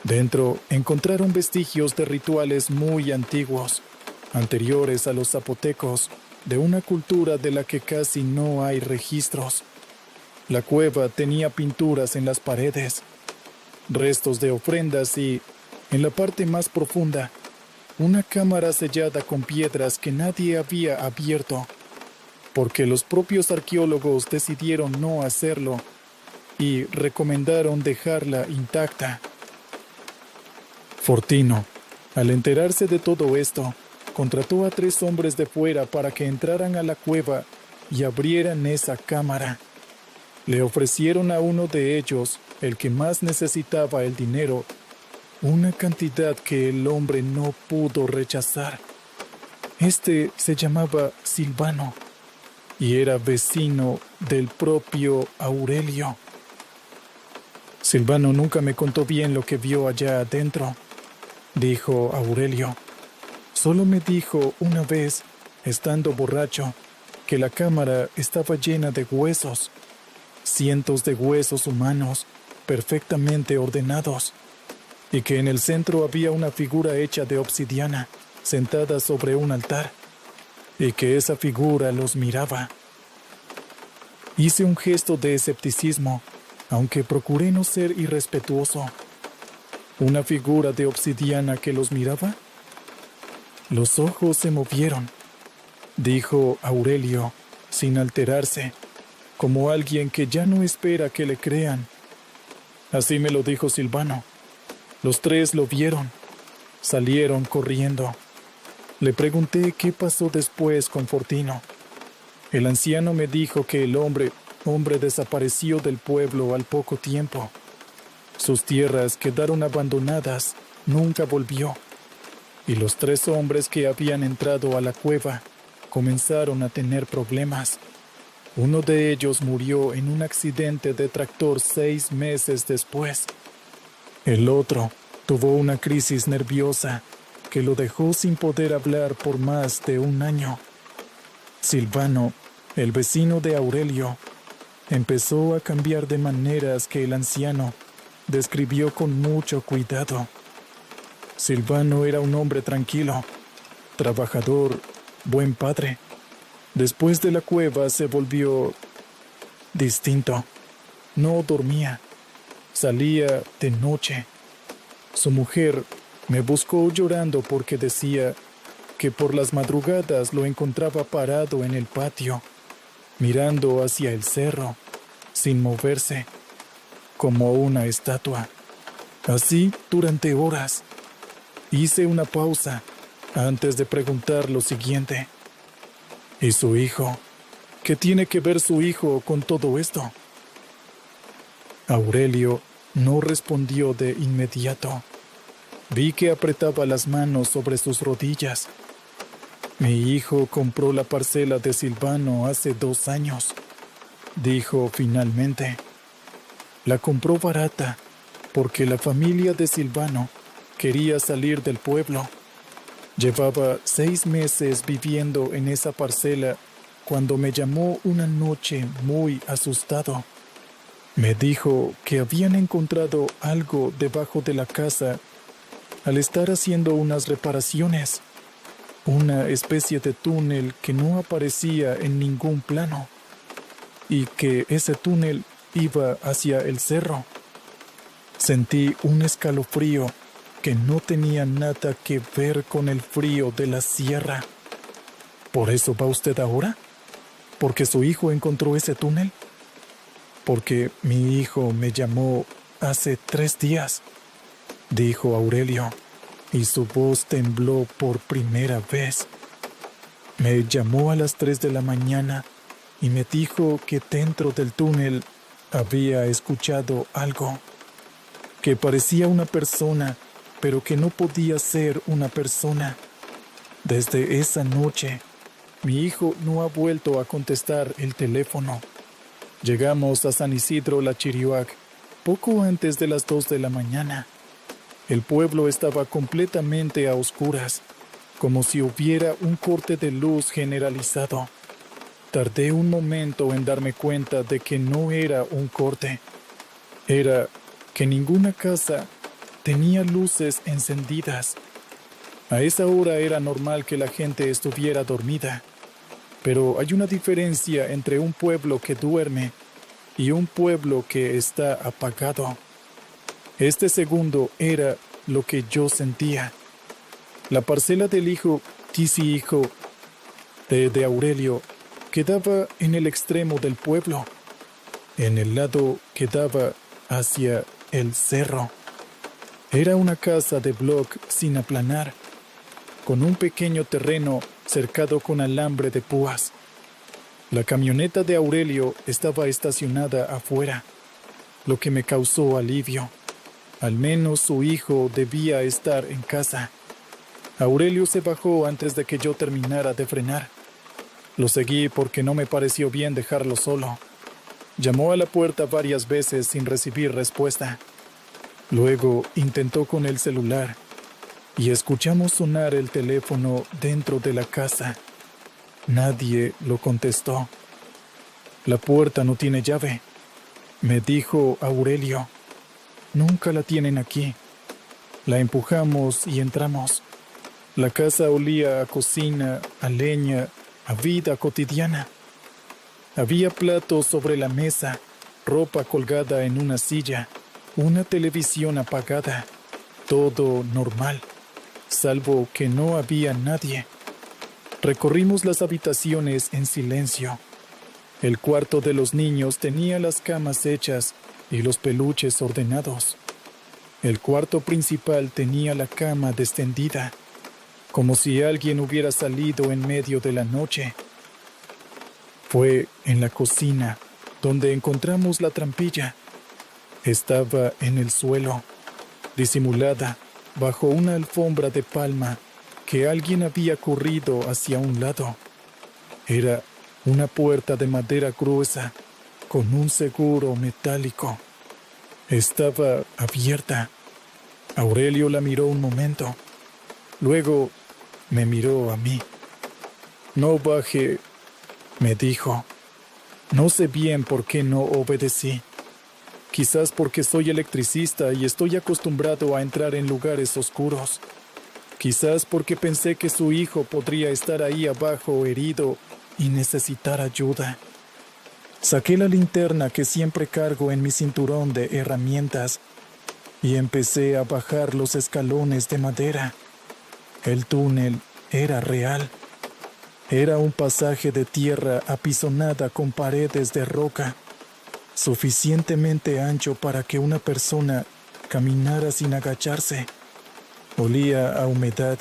Dentro encontraron vestigios de rituales muy antiguos, anteriores a los zapotecos, de una cultura de la que casi no hay registros. La cueva tenía pinturas en las paredes, restos de ofrendas y, en la parte más profunda, una cámara sellada con piedras que nadie había abierto, porque los propios arqueólogos decidieron no hacerlo y recomendaron dejarla intacta. Fortino, al enterarse de todo esto, contrató a 3 hombres de fuera para que entraran a la cueva y abrieran esa cámara. Le ofrecieron a uno de ellos, el que más necesitaba el dinero, una cantidad que el hombre no pudo rechazar. Este se llamaba Silvano y era vecino del propio Aurelio. Silvano nunca me contó bien lo que vio allá adentro, dijo Aurelio. Solo me dijo una vez, estando borracho, que la cámara estaba llena de huesos, cientos de huesos humanos, perfectamente ordenados, y que en el centro había una figura hecha de obsidiana, sentada sobre un altar, y que esa figura los miraba. Hice un gesto de escepticismo, aunque procuré no ser irrespetuoso. ¿Una figura de obsidiana que los miraba? Los ojos se movieron, dijo Aurelio, sin alterarse, como alguien que ya no espera que le crean. Así me lo dijo Silvano. Los 3 lo vieron. Salieron corriendo. Le pregunté qué pasó después con Fortino. El anciano me dijo que el hombre desapareció del pueblo al poco tiempo. Sus tierras quedaron abandonadas, nunca volvió. Y los 3 hombres que habían entrado a la cueva comenzaron a tener problemas. Uno de ellos murió en un accidente de tractor 6 meses después. El otro tuvo una crisis nerviosa que lo dejó sin poder hablar por más de 1 año. Silvano, el vecino de Aurelio, empezó a cambiar de maneras que el anciano, describió con mucho cuidado. Silvano era un hombre tranquilo, trabajador, buen padre. Después de la cueva se volvió distinto. No dormía. Salía de noche. Su mujer me buscó llorando porque decía que por las madrugadas lo encontraba parado en el patio, mirando hacia el cerro, sin moverse, como una estatua. Así durante horas. Hice una pausa antes de preguntar lo siguiente. ¿Y su hijo? ¿Qué tiene que ver su hijo con todo esto? Aurelio no respondió de inmediato. Vi que apretaba las manos sobre sus rodillas. Mi hijo compró la parcela de Silvano hace 2 años, dijo finalmente. La compró barata porque la familia de Silvano quería salir del pueblo. Llevaba 6 meses viviendo en esa parcela cuando me llamó una noche muy asustado. Me dijo que habían encontrado algo debajo de la casa al estar haciendo unas reparaciones, una especie de túnel que no aparecía en ningún plano, y que ese túnel iba hacia el cerro. Sentí un escalofrío que no tenía nada que ver con el frío de la sierra. ¿Por eso va usted ahora? ¿Porque su hijo encontró ese túnel? Porque mi hijo me llamó hace 3 días, dijo Aurelio, y su voz tembló por primera vez. Me llamó a las 3 de la mañana y me dijo que dentro del túnel había escuchado algo, que parecía una persona, pero que no podía ser una persona. Desde esa noche, mi hijo no ha vuelto a contestar el teléfono. Llegamos a San Isidro La Chirioac poco antes de las 2 de la mañana. El pueblo estaba completamente a oscuras, como si hubiera un corte de luz generalizado. Tardé un momento en darme cuenta de que no era un corte. Era que ninguna casa tenía luces encendidas. A esa hora era normal que la gente estuviera dormida. Pero hay una diferencia entre un pueblo que duerme y un pueblo que está apagado. Este segundo era lo que yo sentía. La parcela del hijo de Aurelio quedaba en el extremo del pueblo, en el lado que daba hacia el cerro. Era una casa de bloc sin aplanar, con un pequeño terreno cercado con alambre de púas. La camioneta de Aurelio estaba estacionada afuera, lo que me causó alivio. Al menos su hijo debía estar en casa. Aurelio se bajó antes de que yo terminara de frenar. Lo seguí porque no me pareció bien dejarlo solo. Llamó a la puerta varias veces sin recibir respuesta. Luego intentó con el celular y escuchamos sonar el teléfono dentro de la casa. Nadie lo contestó. La puerta no tiene llave, me dijo Aurelio. Nunca la tienen aquí. La empujamos y entramos. La casa olía a cocina, a leña, a vida cotidiana. Había platos sobre la mesa, ropa colgada en una silla, una televisión apagada. Todo normal, salvo que no había nadie. Recorrimos las habitaciones en silencio. El cuarto de los niños tenía las camas hechas y los peluches ordenados. El cuarto principal tenía la cama extendida, como si alguien hubiera salido en medio de la noche. Fue en la cocina donde encontramos la trampilla. Estaba en el suelo, disimulada bajo una alfombra de palma que alguien había corrido hacia un lado. Era una puerta de madera gruesa con un seguro metálico. Estaba abierta. Aurelio la miró un momento. Luego me miró a mí. No baje, me dijo. No sé bien por qué no obedecí. Quizás porque soy electricista y estoy acostumbrado a entrar en lugares oscuros. Quizás porque pensé que su hijo podría estar ahí abajo herido y necesitar ayuda. Saqué la linterna que siempre cargo en mi cinturón de herramientas y empecé a bajar los escalones de madera. El túnel era real. Era un pasaje de tierra apisonada con paredes de roca, suficientemente ancho para que una persona caminara sin agacharse. Olía a humedad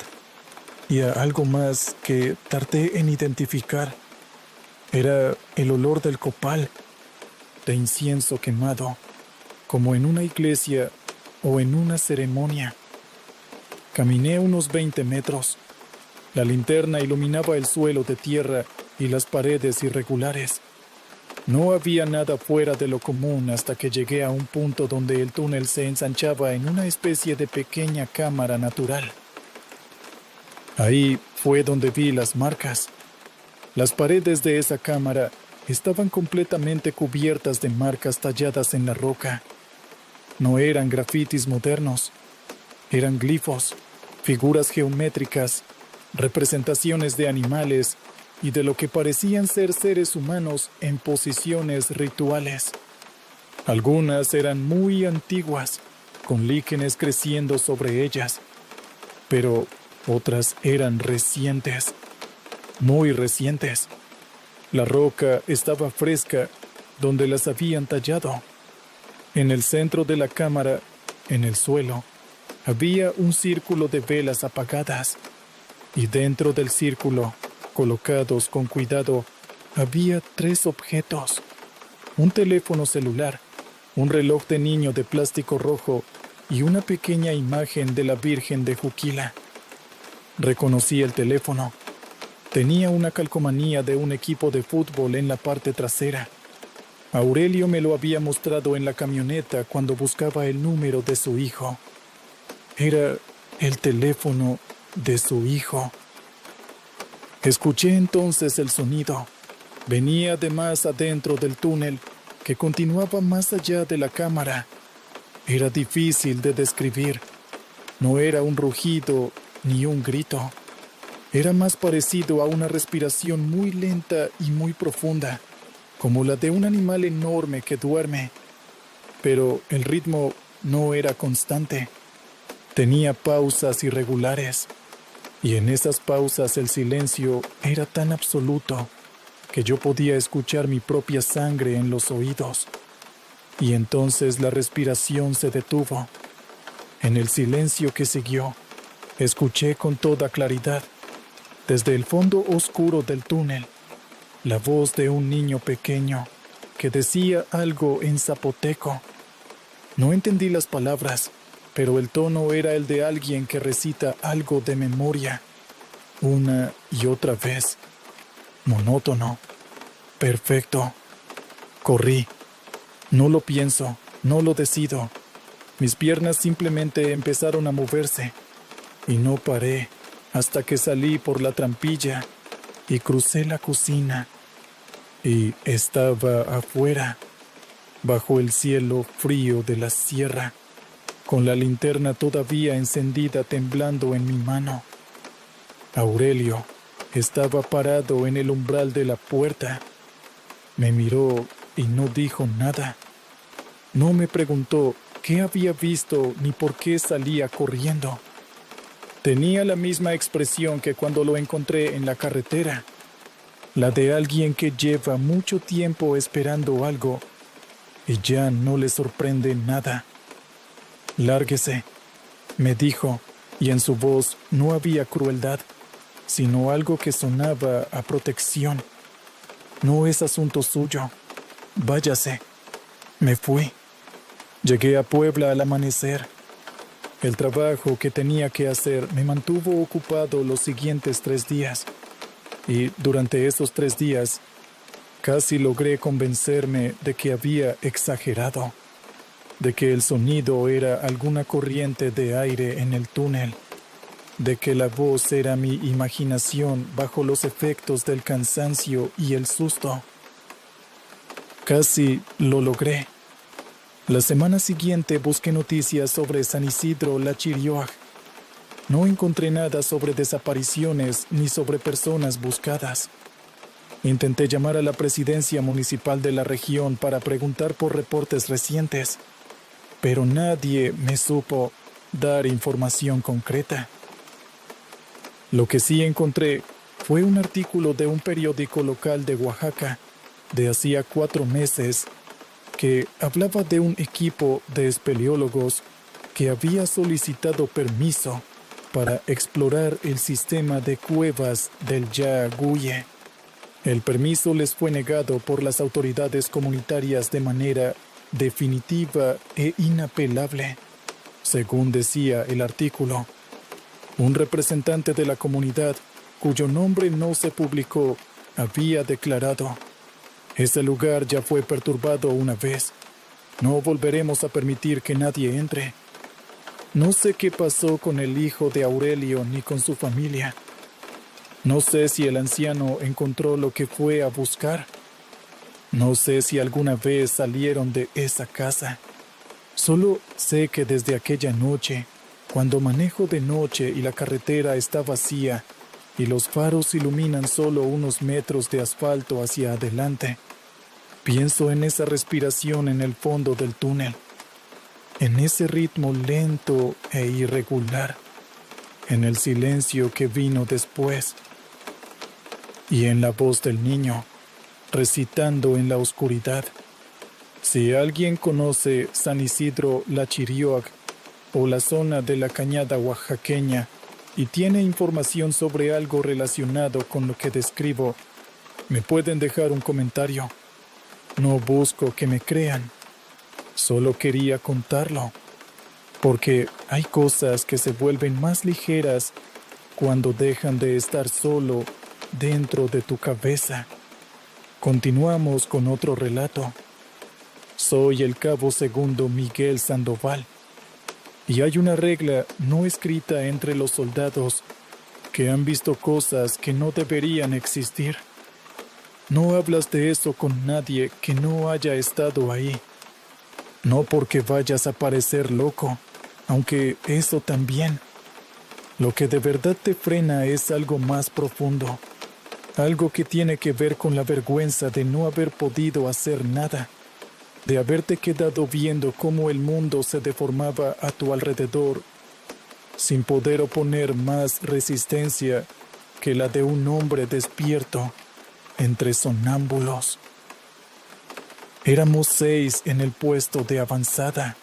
y a algo más que tardé en identificar. Era el olor del copal, de incienso quemado, como en una iglesia o en una ceremonia. Caminé unos 20 metros. La linterna iluminaba el suelo de tierra y las paredes irregulares. No había nada fuera de lo común hasta que llegué a un punto donde el túnel se ensanchaba en una especie de pequeña cámara natural. Ahí fue donde vi las marcas. Las paredes de esa cámara estaban completamente cubiertas de marcas talladas en la roca. No eran grafitis modernos, eran glifos, figuras geométricas, representaciones de animales y de lo que parecían ser seres humanos en posiciones rituales. Algunas eran muy antiguas, con líquenes creciendo sobre ellas, pero otras eran recientes, muy recientes. La roca estaba fresca donde las habían tallado. En el centro de la cámara, en el suelo, había un círculo de velas apagadas, y dentro del círculo, colocados con cuidado, había 3 objetos: un teléfono celular, un reloj de niño de plástico rojo y una pequeña imagen de la Virgen de Juquila. Reconocí el teléfono. Tenía una calcomanía de un equipo de fútbol en la parte trasera. Aurelio me lo había mostrado en la camioneta cuando buscaba el número de su hijo. Era el teléfono de su hijo. Escuché entonces el sonido. Venía de más adentro del túnel, que continuaba más allá de la cámara. Era difícil de describir. No era un rugido ni un grito. Era más parecido a una respiración muy lenta y muy profunda, como la de un animal enorme que duerme. Pero el ritmo no era constante. Tenía pausas irregulares, y en esas pausas el silencio era tan absoluto que yo podía escuchar mi propia sangre en los oídos. Y entonces la respiración se detuvo. En el silencio que siguió, escuché con toda claridad, desde el fondo oscuro del túnel, la voz de un niño pequeño que decía algo en zapoteco. No entendí las palabras, pero el tono era el de alguien que recita algo de memoria, una y otra vez, monótono, perfecto. Corrí. No lo pienso, no lo decido. Mis piernas simplemente empezaron a moverse, y no paré hasta que salí por la trampilla y crucé la cocina, y estaba afuera, bajo el cielo frío de la sierra, con la linterna todavía encendida temblando en mi mano. Aurelio estaba parado en el umbral de la puerta. Me miró y no dijo nada. No me preguntó qué había visto ni por qué salía corriendo. Tenía la misma expresión que cuando lo encontré en la carretera, la de alguien que lleva mucho tiempo esperando algo y ya no le sorprende nada. «Lárguese», me dijo, y en su voz no había crueldad, sino algo que sonaba a protección. «No es asunto suyo. Váyase». Me fui. Llegué a Puebla al amanecer. El trabajo que tenía que hacer me mantuvo ocupado los siguientes 3 días, y durante esos 3 días casi logré convencerme de que había exagerado, de que el sonido era alguna corriente de aire en el túnel, de que la voz era mi imaginación bajo los efectos del cansancio y el susto. Casi lo logré. La semana siguiente busqué noticias sobre San Isidro Lachirioag. No encontré nada sobre desapariciones ni sobre personas buscadas. Intenté llamar a la presidencia municipal de la región para preguntar por reportes recientes, pero nadie me supo dar información concreta. Lo que sí encontré fue un artículo de un periódico local de Oaxaca de hacía 4 meses que hablaba de un equipo de espeleólogos que había solicitado permiso para explorar el sistema de cuevas del Yaguye. El permiso les fue negado por las autoridades comunitarias de manera definitiva e inapelable, según decía el artículo. Un representante de la comunidad, cuyo nombre no se publicó, había declarado: «Ese lugar ya fue perturbado una vez. No volveremos a permitir que nadie entre». No sé qué pasó con el hijo de Aurelio ni con su familia. No sé si el anciano encontró lo que fue a buscar. No sé si alguna vez salieron de esa casa. Solo sé que desde aquella noche, cuando manejo de noche y la carretera está vacía y los faros iluminan solo unos metros de asfalto hacia adelante, pienso en esa respiración en el fondo del túnel, en ese ritmo lento e irregular, en el silencio que vino después, y en la voz del niño, recitando en la oscuridad. Si alguien conoce San Isidro Lachirioag o la zona de la Cañada oaxaqueña y tiene información sobre algo relacionado con lo que describo, me pueden dejar un comentario. No busco que me crean, solo quería contarlo, porque hay cosas que se vuelven más ligeras cuando dejan de estar solo dentro de tu cabeza. Continuamos con otro relato. Soy el cabo segundo Miguel Sandoval, y hay una regla no escrita entre los soldados que han visto cosas que no deberían existir. No hablas de eso con nadie que no haya estado ahí. No porque vayas a parecer loco, aunque eso también. Lo que de verdad te frena es algo más profundo, algo que tiene que ver con la vergüenza de no haber podido hacer nada, de haberte quedado viendo cómo el mundo se deformaba a tu alrededor, sin poder oponer más resistencia que la de un hombre despierto entre sonámbulos. Éramos 6 en el puesto de avanzada.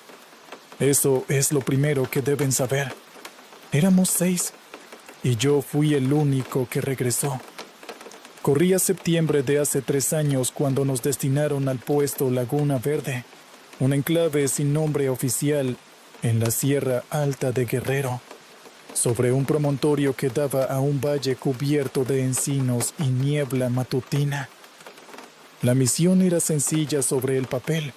Eso es lo primero que deben saber. Éramos 6, y yo fui el único que regresó. Corría septiembre de hace 3 años cuando nos destinaron al puesto Laguna Verde, un enclave sin nombre oficial en la Sierra Alta de Guerrero, sobre un promontorio que daba a un valle cubierto de encinos y niebla matutina. La misión era sencilla sobre el papel: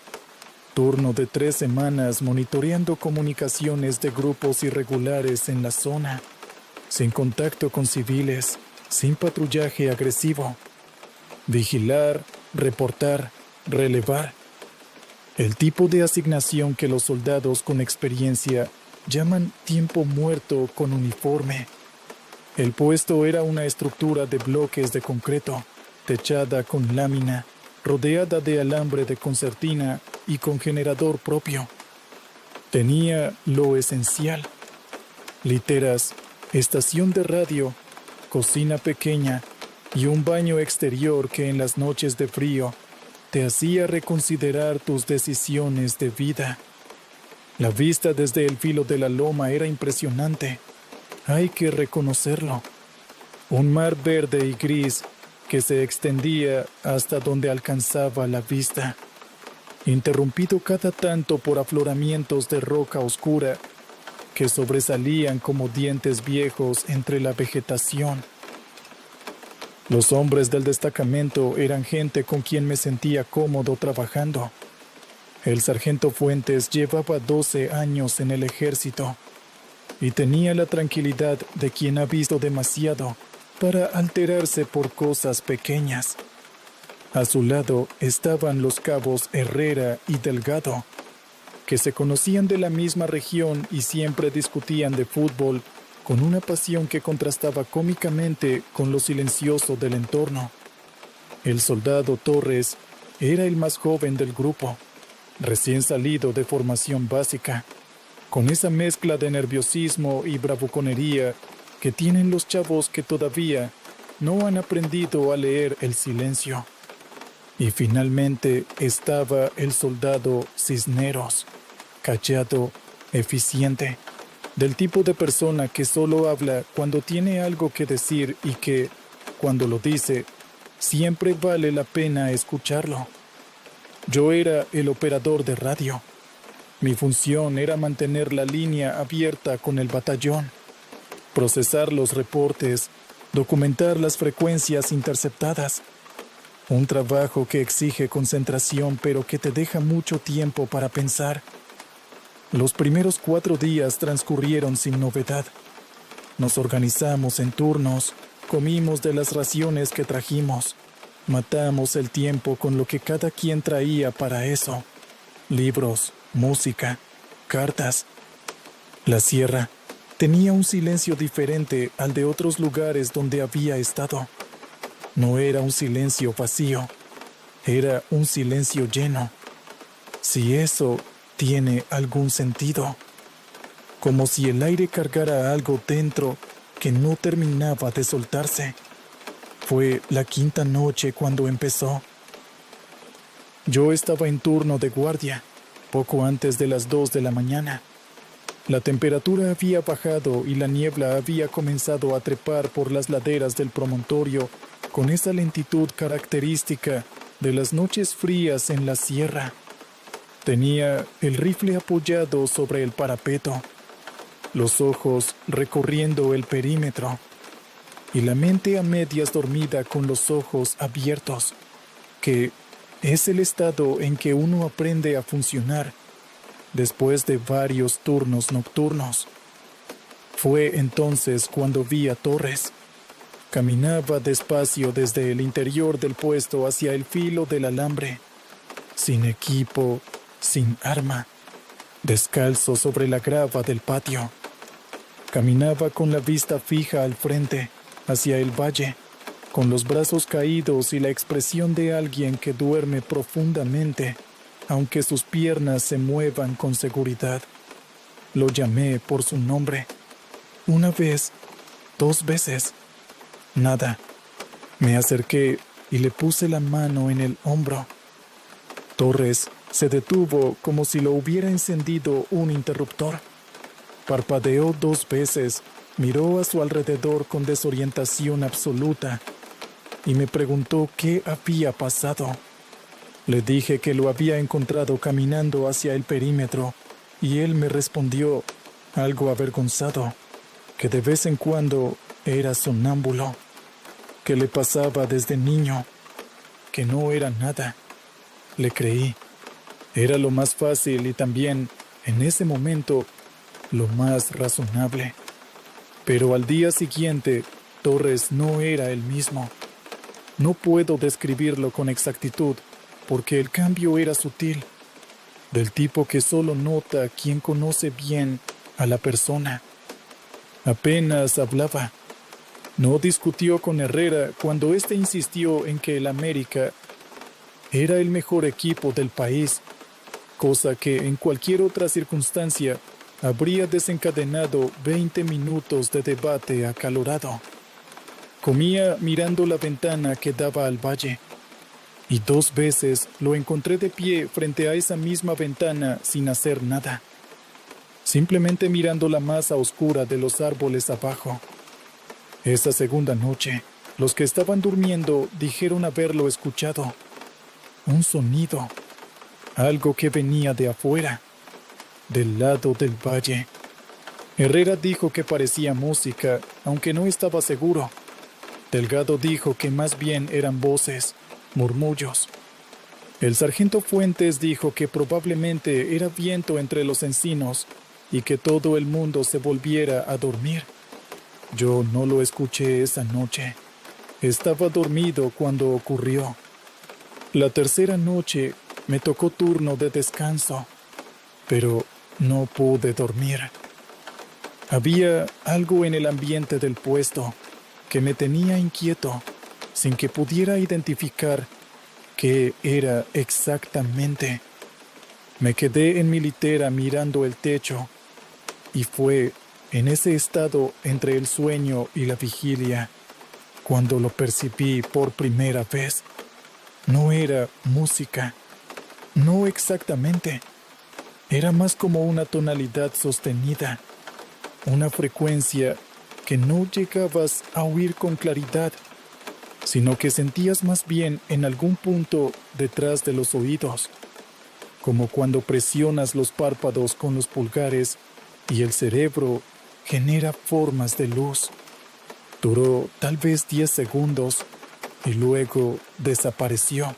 turno de 3 semanas monitoreando comunicaciones de grupos irregulares en la zona, sin contacto con civiles, sin patrullaje agresivo. Vigilar, reportar, relevar. El tipo de asignación que los soldados con experiencia llaman tiempo muerto con uniforme. El puesto era una estructura de bloques de concreto, techada con lámina, rodeada de alambre de concertina y con generador propio. Tenía lo esencial: literas, estación de radio, cocina pequeña y un baño exterior que en las noches de frío te hacía reconsiderar tus decisiones de vida. La vista desde el filo de la loma era impresionante, hay que reconocerlo. Un mar verde y gris que se extendía hasta donde alcanzaba la vista, interrumpido cada tanto por afloramientos de roca oscura que sobresalían como dientes viejos entre la vegetación. Los hombres del destacamento eran gente con quien me sentía cómodo trabajando. El sargento Fuentes llevaba 12 años en el ejército y tenía la tranquilidad de quien ha visto demasiado para alterarse por cosas pequeñas. A su lado estaban los cabos Herrera y Delgado, que se conocían de la misma región y siempre discutían de fútbol con una pasión que contrastaba cómicamente con lo silencioso del entorno. El soldado Torres era el más joven del grupo, recién salido de formación básica, con esa mezcla de nerviosismo y bravuconería que tienen los chavos que todavía no han aprendido a leer el silencio. Y finalmente estaba el soldado Cisneros, callado, eficiente, del tipo de persona que solo habla cuando tiene algo que decir y que, cuando lo dice, siempre vale la pena escucharlo. Yo era el operador de radio. Mi función era mantener la línea abierta con el batallón, procesar los reportes, documentar las frecuencias interceptadas. Un trabajo que exige concentración pero que te deja mucho tiempo para pensar. Los primeros 4 días transcurrieron sin novedad. Nos organizamos en turnos, comimos de las raciones que trajimos, matamos el tiempo con lo que cada quien traía para eso. Libros, música, cartas. La sierra tenía un silencio diferente al de otros lugares donde había estado. No era un silencio vacío, era un silencio lleno. Si eso tiene algún sentido. Como si el aire cargara algo dentro que no terminaba de soltarse. Fue la 5ª noche cuando empezó. Yo estaba en turno de guardia, poco antes de las 2 de la mañana. La temperatura había bajado y la niebla había comenzado a trepar por las laderas del promontorio con esa lentitud característica de las noches frías en la sierra. Tenía el rifle apoyado sobre el parapeto, los ojos recorriendo el perímetro y la mente a medias dormida con los ojos abiertos, que es el estado en que uno aprende a funcionar después de varios turnos nocturnos. Fue entonces cuando vi a Torres. Caminaba despacio desde el interior del puesto hacia el filo del alambre, sin equipo, sin arma, descalzo sobre la grava del patio. Caminaba con la vista fija al frente, hacia el valle, con los brazos caídos y la expresión de alguien que duerme profundamente, aunque sus piernas se muevan con seguridad. Lo llamé por su nombre. 1 vez, 2 veces. Nada. Me acerqué y le puse la mano en el hombro. Torres se detuvo como si lo hubiera encendido un interruptor. Parpadeó 2 veces, miró a su alrededor con desorientación absoluta y me preguntó qué había pasado. Le dije que lo había encontrado caminando hacia el perímetro y él me respondió, algo avergonzado, que de vez en cuando era sonámbulo, que le pasaba desde niño, que no era nada. Le creí. Era lo más fácil y también, en ese momento, lo más razonable. Pero al día siguiente, Torres no era el mismo. No puedo describirlo con exactitud, porque el cambio era sutil, del tipo que solo nota quien conoce bien a la persona. Apenas hablaba. No discutió con Herrera cuando éste insistió en que el América era el mejor equipo del país, cosa que en cualquier otra circunstancia habría desencadenado 20 minutos de debate acalorado. Comía mirando la ventana que daba al valle, y 2 veces lo encontré de pie frente a esa misma ventana sin hacer nada, simplemente mirando la masa oscura de los árboles abajo. Esa segunda noche, los que estaban durmiendo dijeron haberlo escuchado. Un sonido, algo que venía de afuera, del lado del valle. Herrera dijo que parecía música, aunque no estaba seguro. Delgado dijo que más bien eran voces, murmullos. El sargento Fuentes dijo que probablemente era viento entre los encinos y que todo el mundo se volviera a dormir. Yo no lo escuché esa noche. Estaba dormido cuando ocurrió. La tercera noche me tocó turno de descanso. pero no pude dormir. Había algo en el ambiente del puesto que me tenía inquieto, sin que pudiera identificar qué era exactamente. Me quedé en mi litera mirando el techo, y fue en ese estado entre el sueño y la vigilia cuando lo percibí por primera vez. No era música, no exactamente. Era más como una tonalidad sostenida, una frecuencia que no llegabas a oír con claridad, sino que sentías más bien en algún punto detrás de los oídos, como cuando presionas los párpados con los pulgares y el cerebro genera formas de luz. Duró tal vez 10 segundos y luego desapareció.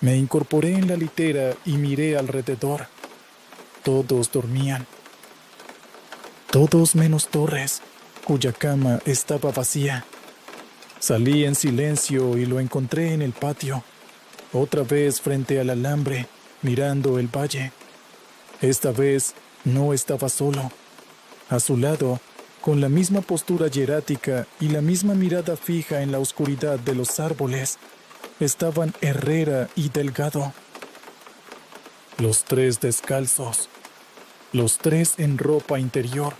Me incorporé en la litera y miré alrededor. Todos dormían. Todos menos Torres, cuya cama estaba vacía. Salí en silencio y lo encontré en el patio, otra vez frente al alambre, mirando el valle. Esta vez no estaba solo. A su lado, con la misma postura hierática y la misma mirada fija en la oscuridad de los árboles, estaban Herrera y Delgado. Los tres descalzos, los tres en ropa interior,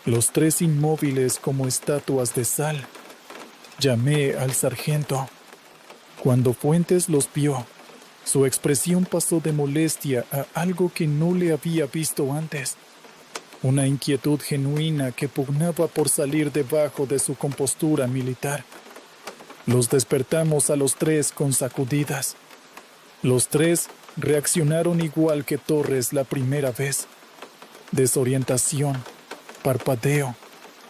los tres inmóviles como estatuas de sal. Llamé al sargento. Cuando Fuentes los vio, su expresión pasó de molestia a algo que no le había visto antes. Una inquietud genuina que pugnaba por salir debajo de su compostura militar. Los despertamos a los tres con sacudidas. Los tres reaccionaron igual que Torres la primera vez. Desorientación, parpadeo,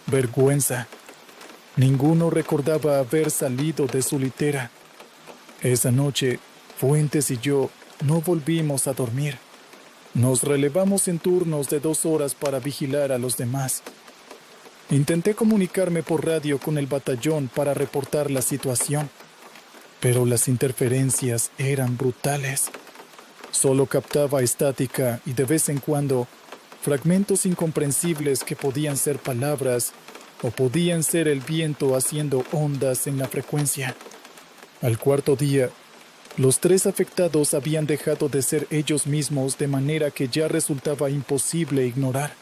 vergüenza. Ninguno recordaba haber salido de su litera. Esa noche, Fuentes y yo no volvimos a dormir. Nos relevamos en turnos de 2 horas para vigilar a los demás. Intenté comunicarme por radio con el batallón para reportar la situación, pero las interferencias eran brutales. Solo captaba estática y de vez en cuando fragmentos incomprensibles que podían ser palabras o podían ser el viento haciendo ondas en la frecuencia. Al cuarto día, los tres afectados habían dejado de ser ellos mismos de manera que ya resultaba imposible ignorar.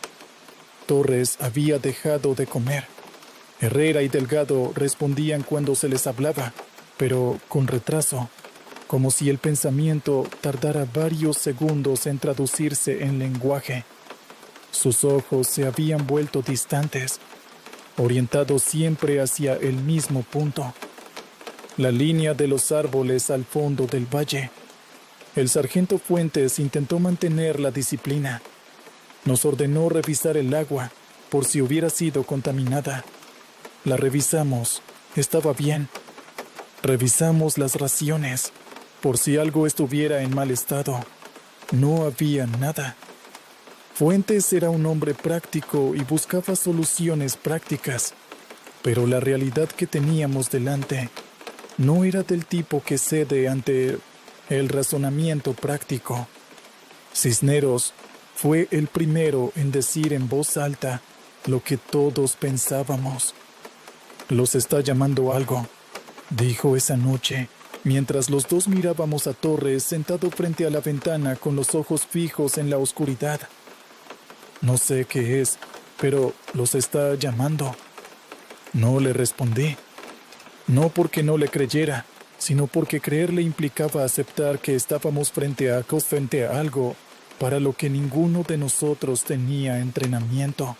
Torres había dejado de comer. Herrera y Delgado respondían cuando se les hablaba, pero con retraso, como si el pensamiento tardara varios segundos en traducirse en lenguaje. Sus ojos se habían vuelto distantes, orientados siempre hacia el mismo punto. La línea de los árboles al fondo del valle. El sargento Fuentes intentó mantener la disciplina. Nos ordenó revisar el agua, por si hubiera sido contaminada. La revisamos, estaba bien. Revisamos las raciones, por si algo estuviera en mal estado. No había nada. Fuentes era un hombre práctico y buscaba soluciones prácticas, pero la realidad que teníamos delante no era del tipo que cede ante el razonamiento práctico. Cisneros fue el primero en decir en voz alta lo que todos pensábamos. «Los está llamando algo», dijo esa noche, mientras los dos mirábamos a Torres sentado frente a la ventana con los ojos fijos en la oscuridad. «No sé qué es, pero los está llamando». No le respondí. No porque no le creyera, sino porque creerle implicaba aceptar que estábamos frente a algo para lo que ninguno de nosotros tenía entrenamiento.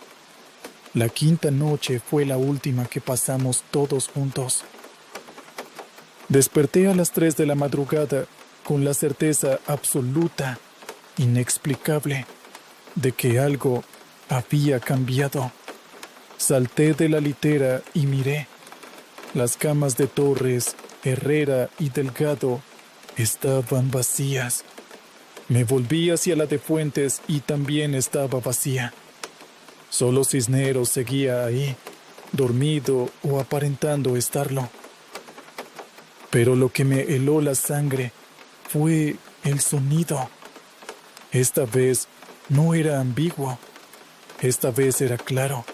La quinta noche fue la última que pasamos todos juntos. Desperté a las 3 de la madrugada con la certeza absoluta, inexplicable, de que algo había cambiado. Salté de la litera y miré. Las camas de Torres, Herrera y Delgado estaban vacías. Me volví hacia la de Fuentes y también estaba vacía. Solo Cisneros seguía ahí, dormido o aparentando estarlo. Pero lo que me heló la sangre fue el sonido. Esta vez no era ambiguo, esta vez era claro,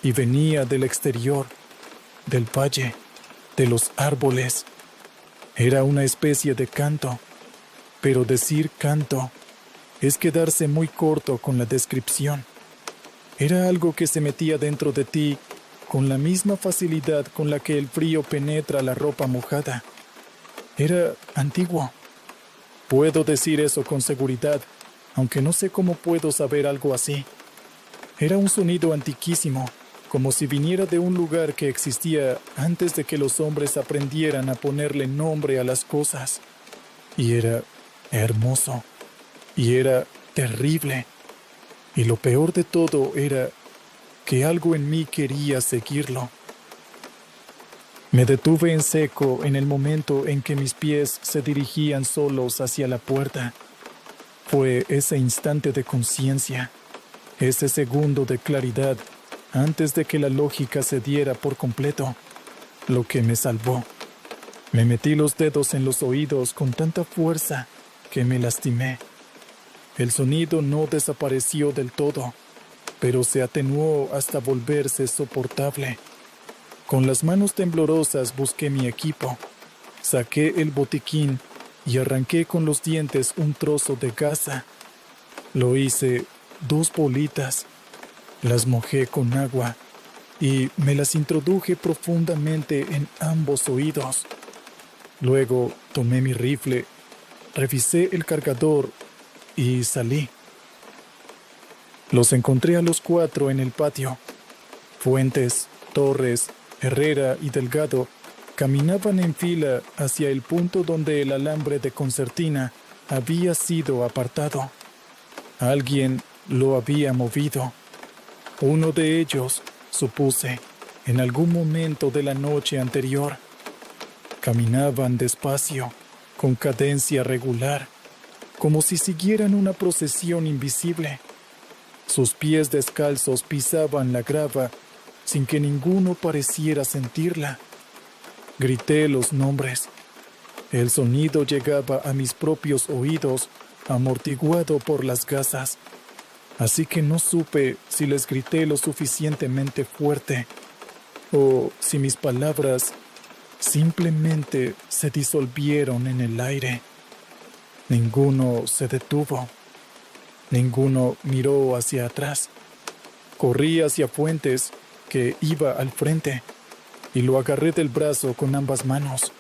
y venía del exterior, del valle, de los árboles. Era una especie de canto, pero decir canto es quedarse muy corto con la descripción. Era algo que se metía dentro de ti con la misma facilidad con la que el frío penetra la ropa mojada. Era antiguo. Puedo decir eso con seguridad, aunque no sé cómo puedo saber algo así. Era un sonido antiquísimo, como si viniera de un lugar que existía antes de que los hombres aprendieran a ponerle nombre a las cosas. Y era hermoso, y era terrible. Y lo peor de todo era que algo en mí quería seguirlo. Me detuve en seco en el momento en que mis pies se dirigían solos hacia la puerta. Fue ese instante de conciencia, ese segundo de claridad, antes de que la lógica se diera por completo, lo que me salvó. Me metí los dedos en los oídos con tanta fuerza que me lastimé. El sonido no desapareció del todo, pero se atenuó hasta volverse soportable. Con las manos temblorosas busqué mi equipo, saqué el botiquín y arranqué con los dientes un trozo de gasa. Lo hice 2 bolitas, las mojé con agua y me las introduje profundamente en ambos oídos. Luego tomé mi rifle, revisé el cargador y salí. Los encontré a los 4 en el patio. Fuentes, Torres, Herrera y Delgado caminaban en fila hacia el punto donde el alambre de concertina había sido apartado. Alguien lo había movido. Uno de ellos, supuse, en algún momento de la noche anterior. Caminaban despacio, con cadencia regular, como si siguieran una procesión invisible. Sus pies descalzos pisaban la grava sin que ninguno pareciera sentirla. Grité los nombres. El sonido llegaba a mis propios oídos, amortiguado por las gasas. Así que no supe si les grité lo suficientemente fuerte o si mis palabras simplemente se disolvieron en el aire. Ninguno se detuvo. Ninguno miró hacia atrás. Corrí hacia Fuentes, que iba al frente, y lo agarré del brazo con ambas manos.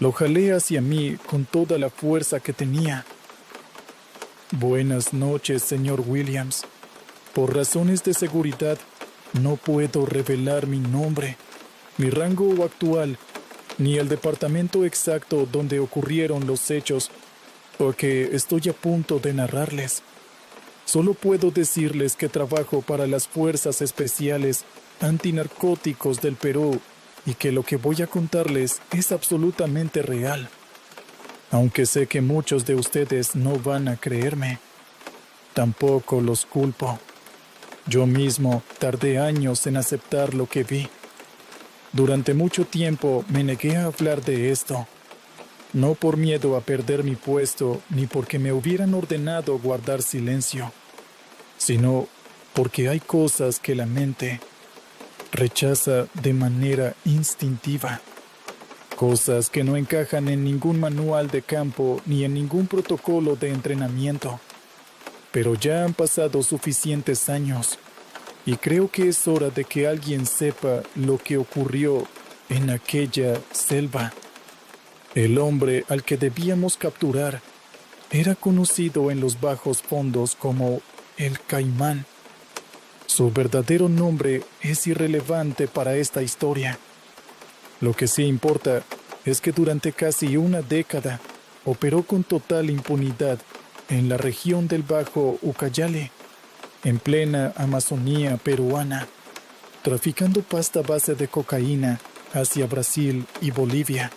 Lo jalé hacia mí con toda la fuerza que tenía. Buenas noches, señor Williams. Por razones de seguridad, no puedo revelar mi nombre, mi rango actual, ni el departamento exacto donde ocurrieron los hechos, porque estoy a punto de narrarles. Solo puedo decirles que trabajo para las Fuerzas Especiales Antinarcóticos del Perú y que lo que voy a contarles es absolutamente real. Aunque sé que muchos de ustedes no van a creerme, tampoco los culpo. Yo mismo tardé años en aceptar lo que vi. Durante mucho tiempo me negué a hablar de esto, no por miedo a perder mi puesto ni porque me hubieran ordenado guardar silencio, sino porque hay cosas que la mente rechaza de manera instintiva, cosas que no encajan en ningún manual de campo ni en ningún protocolo de entrenamiento. Pero ya han pasado suficientes años y creo que es hora de que alguien sepa lo que ocurrió en aquella selva. El hombre al que debíamos capturar era conocido en los bajos fondos como el Caimán. Su verdadero nombre es irrelevante para esta historia. Lo que sí importa es que durante casi una década operó con total impunidad en la región del Bajo Ucayali, en plena Amazonía peruana, traficando pasta base de cocaína hacia Brasil y Bolivia.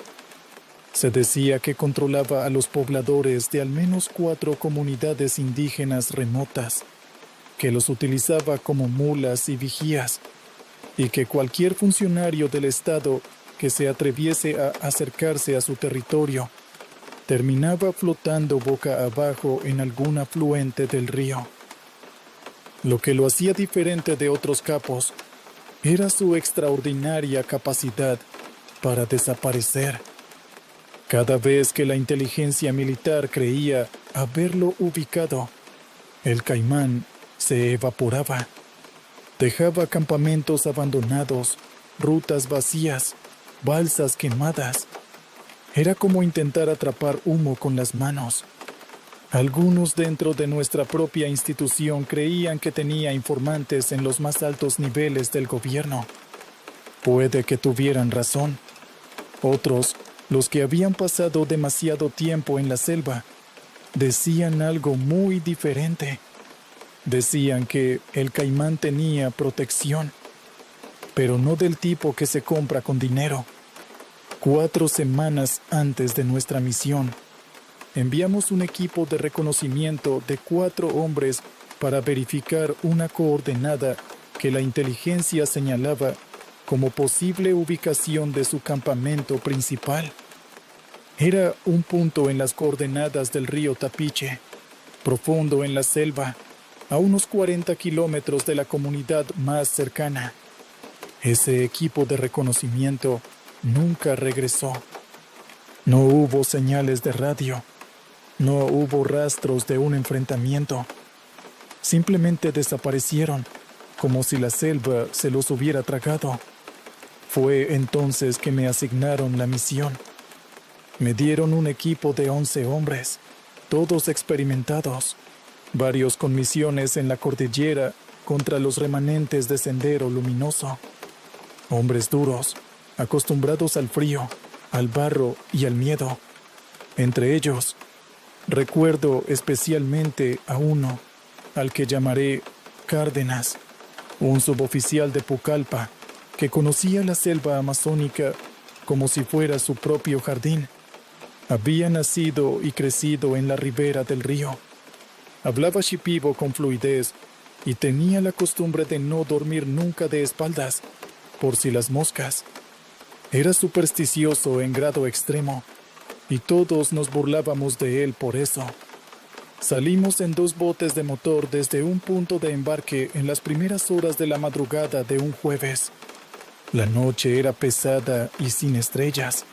Se decía que controlaba a los pobladores de al menos 4 comunidades indígenas remotas, que los utilizaba como mulas y vigías, y que cualquier funcionario del Estado que se atreviese a acercarse a su territorio terminaba flotando boca abajo en algún afluente del río. Lo que lo hacía diferente de otros capos era su extraordinaria capacidad para desaparecer. Cada vez que la inteligencia militar creía haberlo ubicado, el caimán se evaporaba. Dejaba campamentos abandonados, rutas vacías, balsas quemadas. Era como intentar atrapar humo con las manos. Algunos dentro de nuestra propia institución creían que tenía informantes en los más altos niveles del gobierno. Puede que tuvieran razón. Otros, los que habían pasado demasiado tiempo en la selva, decían algo muy diferente. Decían que el caimán tenía protección, pero no del tipo que se compra con dinero. 4 semanas antes de nuestra misión, enviamos un equipo de reconocimiento de 4 hombres para verificar una coordenada que la inteligencia señalaba como posible ubicación de su campamento principal. Era un punto en las coordenadas del río Tapiche, profundo en la selva, a unos 40 kilómetros de la comunidad más cercana. Ese equipo de reconocimiento nunca regresó. No hubo señales de radio. No hubo rastros de un enfrentamiento. Simplemente desaparecieron, como si la selva se los hubiera tragado. Fue entonces que me asignaron la misión. Me dieron un equipo de 11 hombres, todos experimentados, varios con misiones en la cordillera contra los remanentes de Sendero Luminoso. Hombres duros, acostumbrados al frío, al barro y al miedo. Entre ellos, recuerdo especialmente a uno, al que llamaré Cárdenas, un suboficial de Pucallpa, que conocía la selva amazónica como si fuera su propio jardín. Había nacido y crecido en la ribera del río. Hablaba shipibo con fluidez y tenía la costumbre de no dormir nunca de espaldas, por si las moscas. Era supersticioso en grado extremo, y todos nos burlábamos de él por eso. Salimos en 2 botes de motor desde un punto de embarque en las primeras horas de la madrugada de un jueves. La noche era pesada y sin estrellas.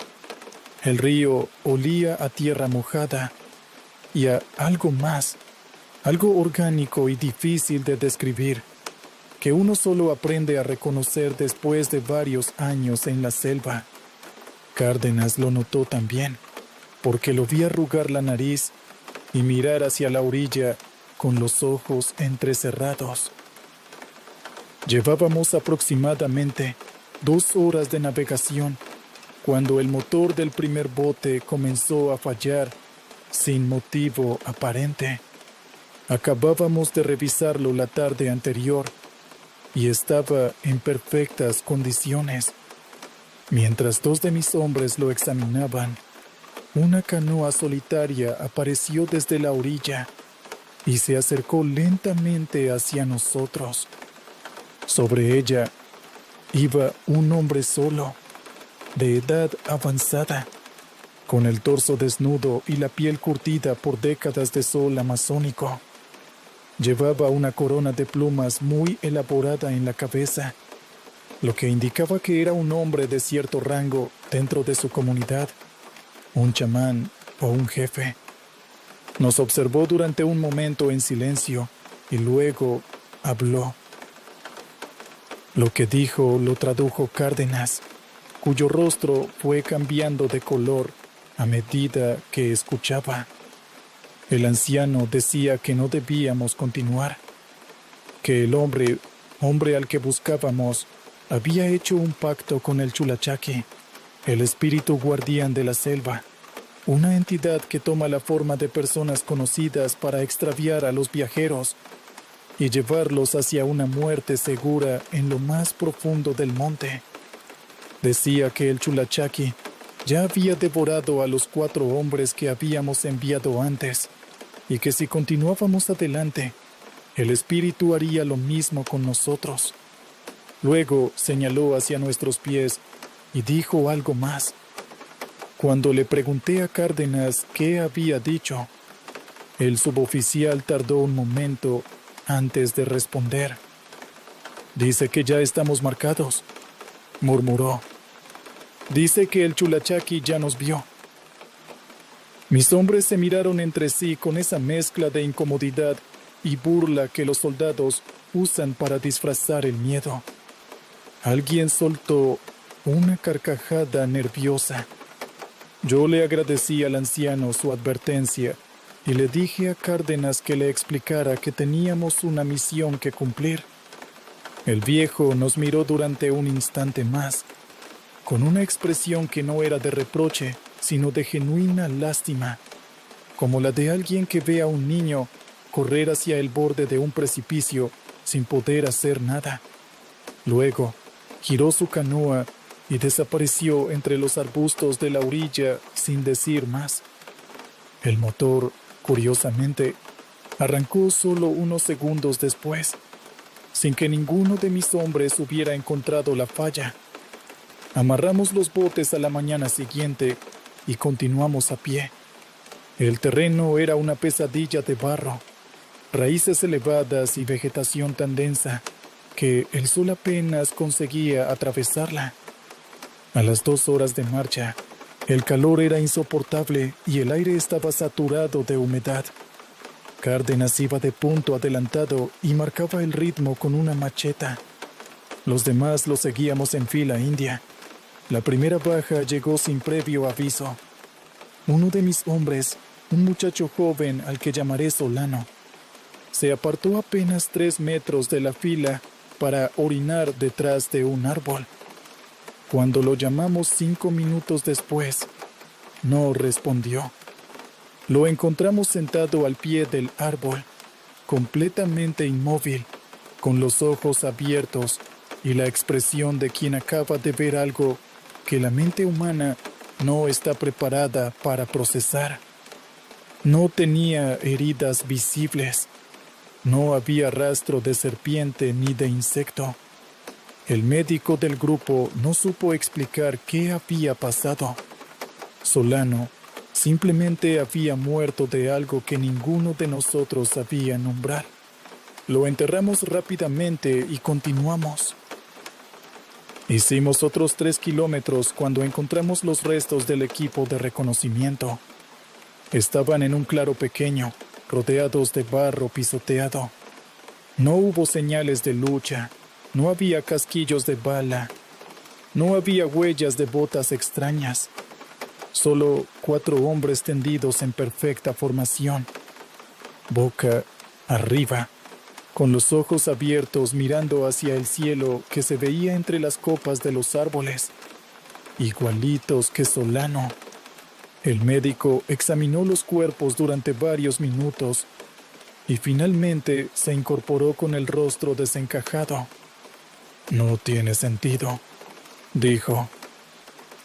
El río olía a tierra mojada y a algo más, algo orgánico y difícil de describir, que uno solo aprende a reconocer después de varios años en la selva. Cárdenas lo notó también, porque lo vi arrugar la nariz y mirar hacia la orilla con los ojos entrecerrados. Llevábamos aproximadamente 2 horas de navegación cuando el motor del primer bote comenzó a fallar sin motivo aparente. Acabábamos de revisarlo la tarde anterior y estaba en perfectas condiciones. Mientras 2 de mis hombres lo examinaban, una canoa solitaria apareció desde la orilla y se acercó lentamente hacia nosotros. Sobre ella iba un hombre solo, de edad avanzada, con el torso desnudo y la piel curtida por décadas de sol amazónico. Llevaba una corona de plumas muy elaborada en la cabeza, lo que indicaba que era un hombre de cierto rango dentro de su comunidad, un chamán o un jefe. Nos observó durante un momento en silencio y luego habló. Lo que dijo lo tradujo Cárdenas, cuyo rostro fue cambiando de color a medida que escuchaba. El anciano decía que no debíamos continuar, que el hombre al que buscábamos, había hecho un pacto con el Chulachaqui, el espíritu guardián de la selva, una entidad que toma la forma de personas conocidas para extraviar a los viajeros y llevarlos hacia una muerte segura en lo más profundo del monte. Decía que el Chulachaqui ya había devorado a los 4 hombres que habíamos enviado antes, y que si continuábamos adelante, el espíritu haría lo mismo con nosotros. Luego señaló hacia nuestros pies y dijo algo más. Cuando le pregunté a Cárdenas qué había dicho, el suboficial tardó un momento antes de responder. «Dice que ya estamos marcados», murmuró. «Dice que el Chulachaqui ya nos vio». Mis hombres se miraron entre sí con esa mezcla de incomodidad y burla que los soldados usan para disfrazar el miedo. Alguien soltó una carcajada nerviosa. Yo le agradecí al anciano su advertencia y le dije a Cárdenas que le explicara que teníamos una misión que cumplir. El viejo nos miró durante un instante más, con una expresión que no era de reproche, sino de genuina lástima, como la de alguien que ve a un niño correr hacia el borde de un precipicio sin poder hacer nada. Luego, giró su canoa y desapareció entre los arbustos de la orilla sin decir más. El motor, curiosamente, arrancó solo unos segundos después, sin que ninguno de mis hombres hubiera encontrado la falla. Amarramos los botes a la mañana siguiente y continuamos a pie. El terreno era una pesadilla de barro, raíces elevadas y vegetación tan densa que el sol apenas conseguía atravesarla. A las 2 horas de marcha, el calor era insoportable y el aire estaba saturado de humedad. Cárdenas iba de punto adelantado y marcaba el ritmo con una macheta. Los demás lo seguíamos en fila india. La primera baja llegó sin previo aviso. Uno de mis hombres, un muchacho joven al que llamaré Solano, se apartó apenas 3 metros de la fila para orinar detrás de un árbol. Cuando lo llamamos 5 minutos después, no respondió. Lo encontramos sentado al pie del árbol, completamente inmóvil, con los ojos abiertos y la expresión de quien acaba de ver algo que la mente humana no está preparada para procesar. No tenía heridas visibles. No había rastro de serpiente ni de insecto. El médico del grupo no supo explicar qué había pasado. Solano simplemente había muerto de algo que ninguno de nosotros sabía nombrar. Lo enterramos rápidamente y continuamos. Hicimos otros 3 kilómetros cuando encontramos los restos del equipo de reconocimiento. Estaban en un claro pequeño, rodeados de barro pisoteado. No hubo señales de lucha, no había casquillos de bala, no había huellas de botas extrañas. Solo 4 hombres tendidos en perfecta formación, boca arriba, con los ojos abiertos mirando hacia el cielo que se veía entre las copas de los árboles, igualitos que Solano. El médico examinó los cuerpos durante varios minutos y finalmente se incorporó con el rostro desencajado. «No tiene sentido», dijo.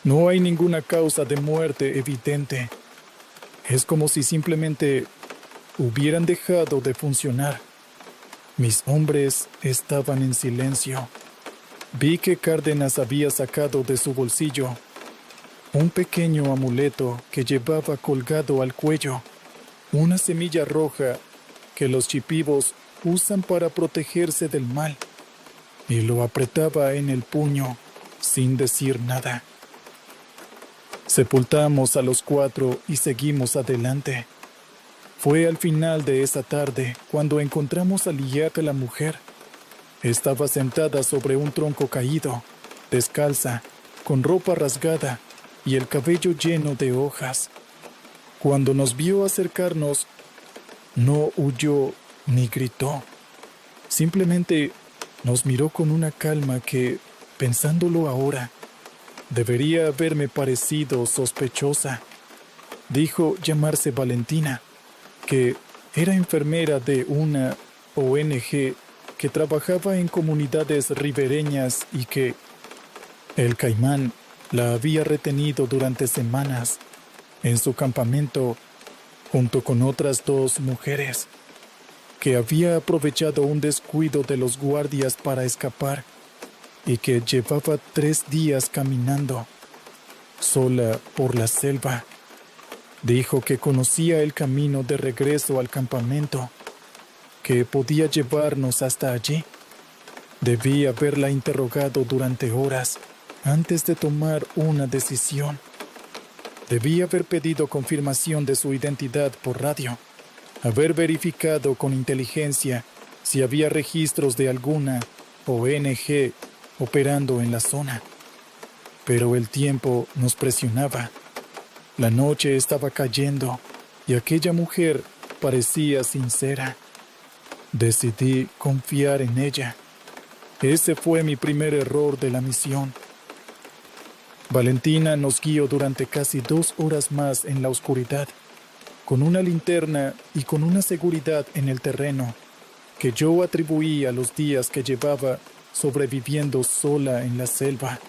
«No hay ninguna causa de muerte evidente. Es como si simplemente hubieran dejado de funcionar». Mis hombres estaban en silencio. Vi que Cárdenas había sacado de su bolsillo un pequeño amuleto que llevaba colgado al cuello, una semilla roja que los chipivos usan para protegerse del mal, y lo apretaba en el puño sin decir nada. Sepultamos a los 4 y seguimos adelante. Fue al final de esa tarde cuando encontramos a Liat, la mujer. Estaba sentada sobre un tronco caído, descalza, con ropa rasgada y el cabello lleno de hojas. Cuando nos vio acercarnos, no huyó ni gritó. Simplemente nos miró con una calma que, pensándolo ahora, debería haberme parecido sospechosa. Dijo llamarse Valentina, que era enfermera de una ONG que trabajaba en comunidades ribereñas y que el caimán la había retenido durante semanas en su campamento junto con otras 2 mujeres, que había aprovechado un descuido de los guardias para escapar y que llevaba 3 días caminando. sola por la selva. Dijo que conocía el camino de regreso al campamento, que podía llevarnos hasta allí. Debí haberla interrogado durante horas antes de tomar una decisión. Debí haber pedido confirmación de su identidad por radio, haber verificado con inteligencia si había registros de alguna ONG operando en la zona. Pero el tiempo nos presionaba. La noche estaba cayendo y aquella mujer parecía sincera. Decidí confiar en ella. Ese fue mi primer error de la misión. Valentina nos guió durante casi 2 horas más en la oscuridad, con una linterna y con una seguridad en el terreno que yo atribuí a los días que llevaba sobreviviendo sola en la selva.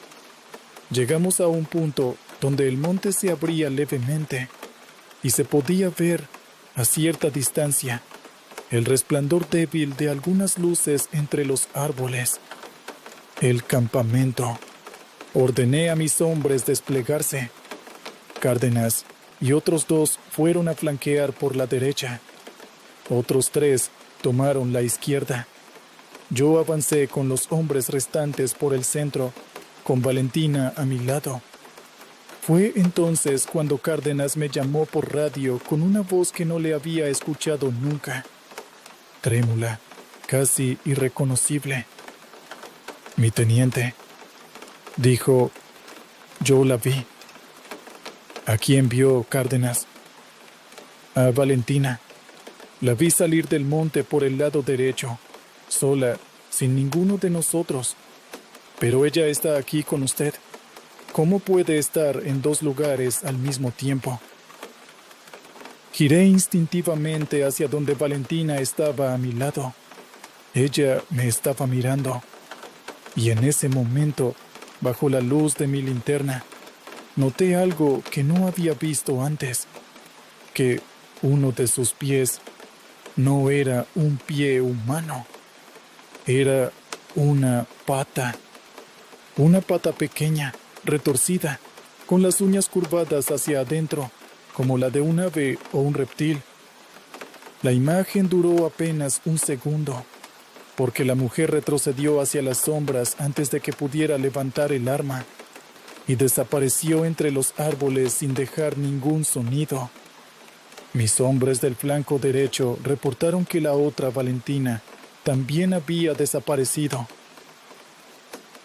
Llegamos a un punto donde el monte se abría levemente y se podía ver, a cierta distancia, el resplandor débil de algunas luces entre los árboles. El campamento. Ordené a mis hombres desplegarse. Cárdenas y otros 2 fueron a flanquear por la derecha. Otros 3 tomaron la izquierda. Yo avancé con los hombres restantes por el centro, con Valentina a mi lado. Fue entonces cuando Cárdenas me llamó por radio con una voz que no le había escuchado nunca. Trémula, casi irreconocible. «Mi teniente», dijo. Yo la vi. «¿A quién vio, Cárdenas?» «A Valentina. La vi salir del monte por el lado derecho, sola, sin ninguno de nosotros. Pero ella está aquí con usted. ¿Cómo puede estar en 2 lugares al mismo tiempo?» Giré instintivamente hacia donde Valentina estaba a mi lado. Ella me estaba mirando. Y en ese momento, bajo la luz de mi linterna, noté algo que no había visto antes, que uno de sus pies no era un pie humano, era una pata pequeña, retorcida, con las uñas curvadas hacia adentro, como la de un ave o un reptil. La imagen duró apenas 1 segundo, porque la mujer retrocedió hacia las sombras antes de que pudiera levantar el arma, y desapareció entre los árboles sin dejar ningún sonido. Mis hombres del flanco derecho reportaron que la otra Valentina también había desaparecido.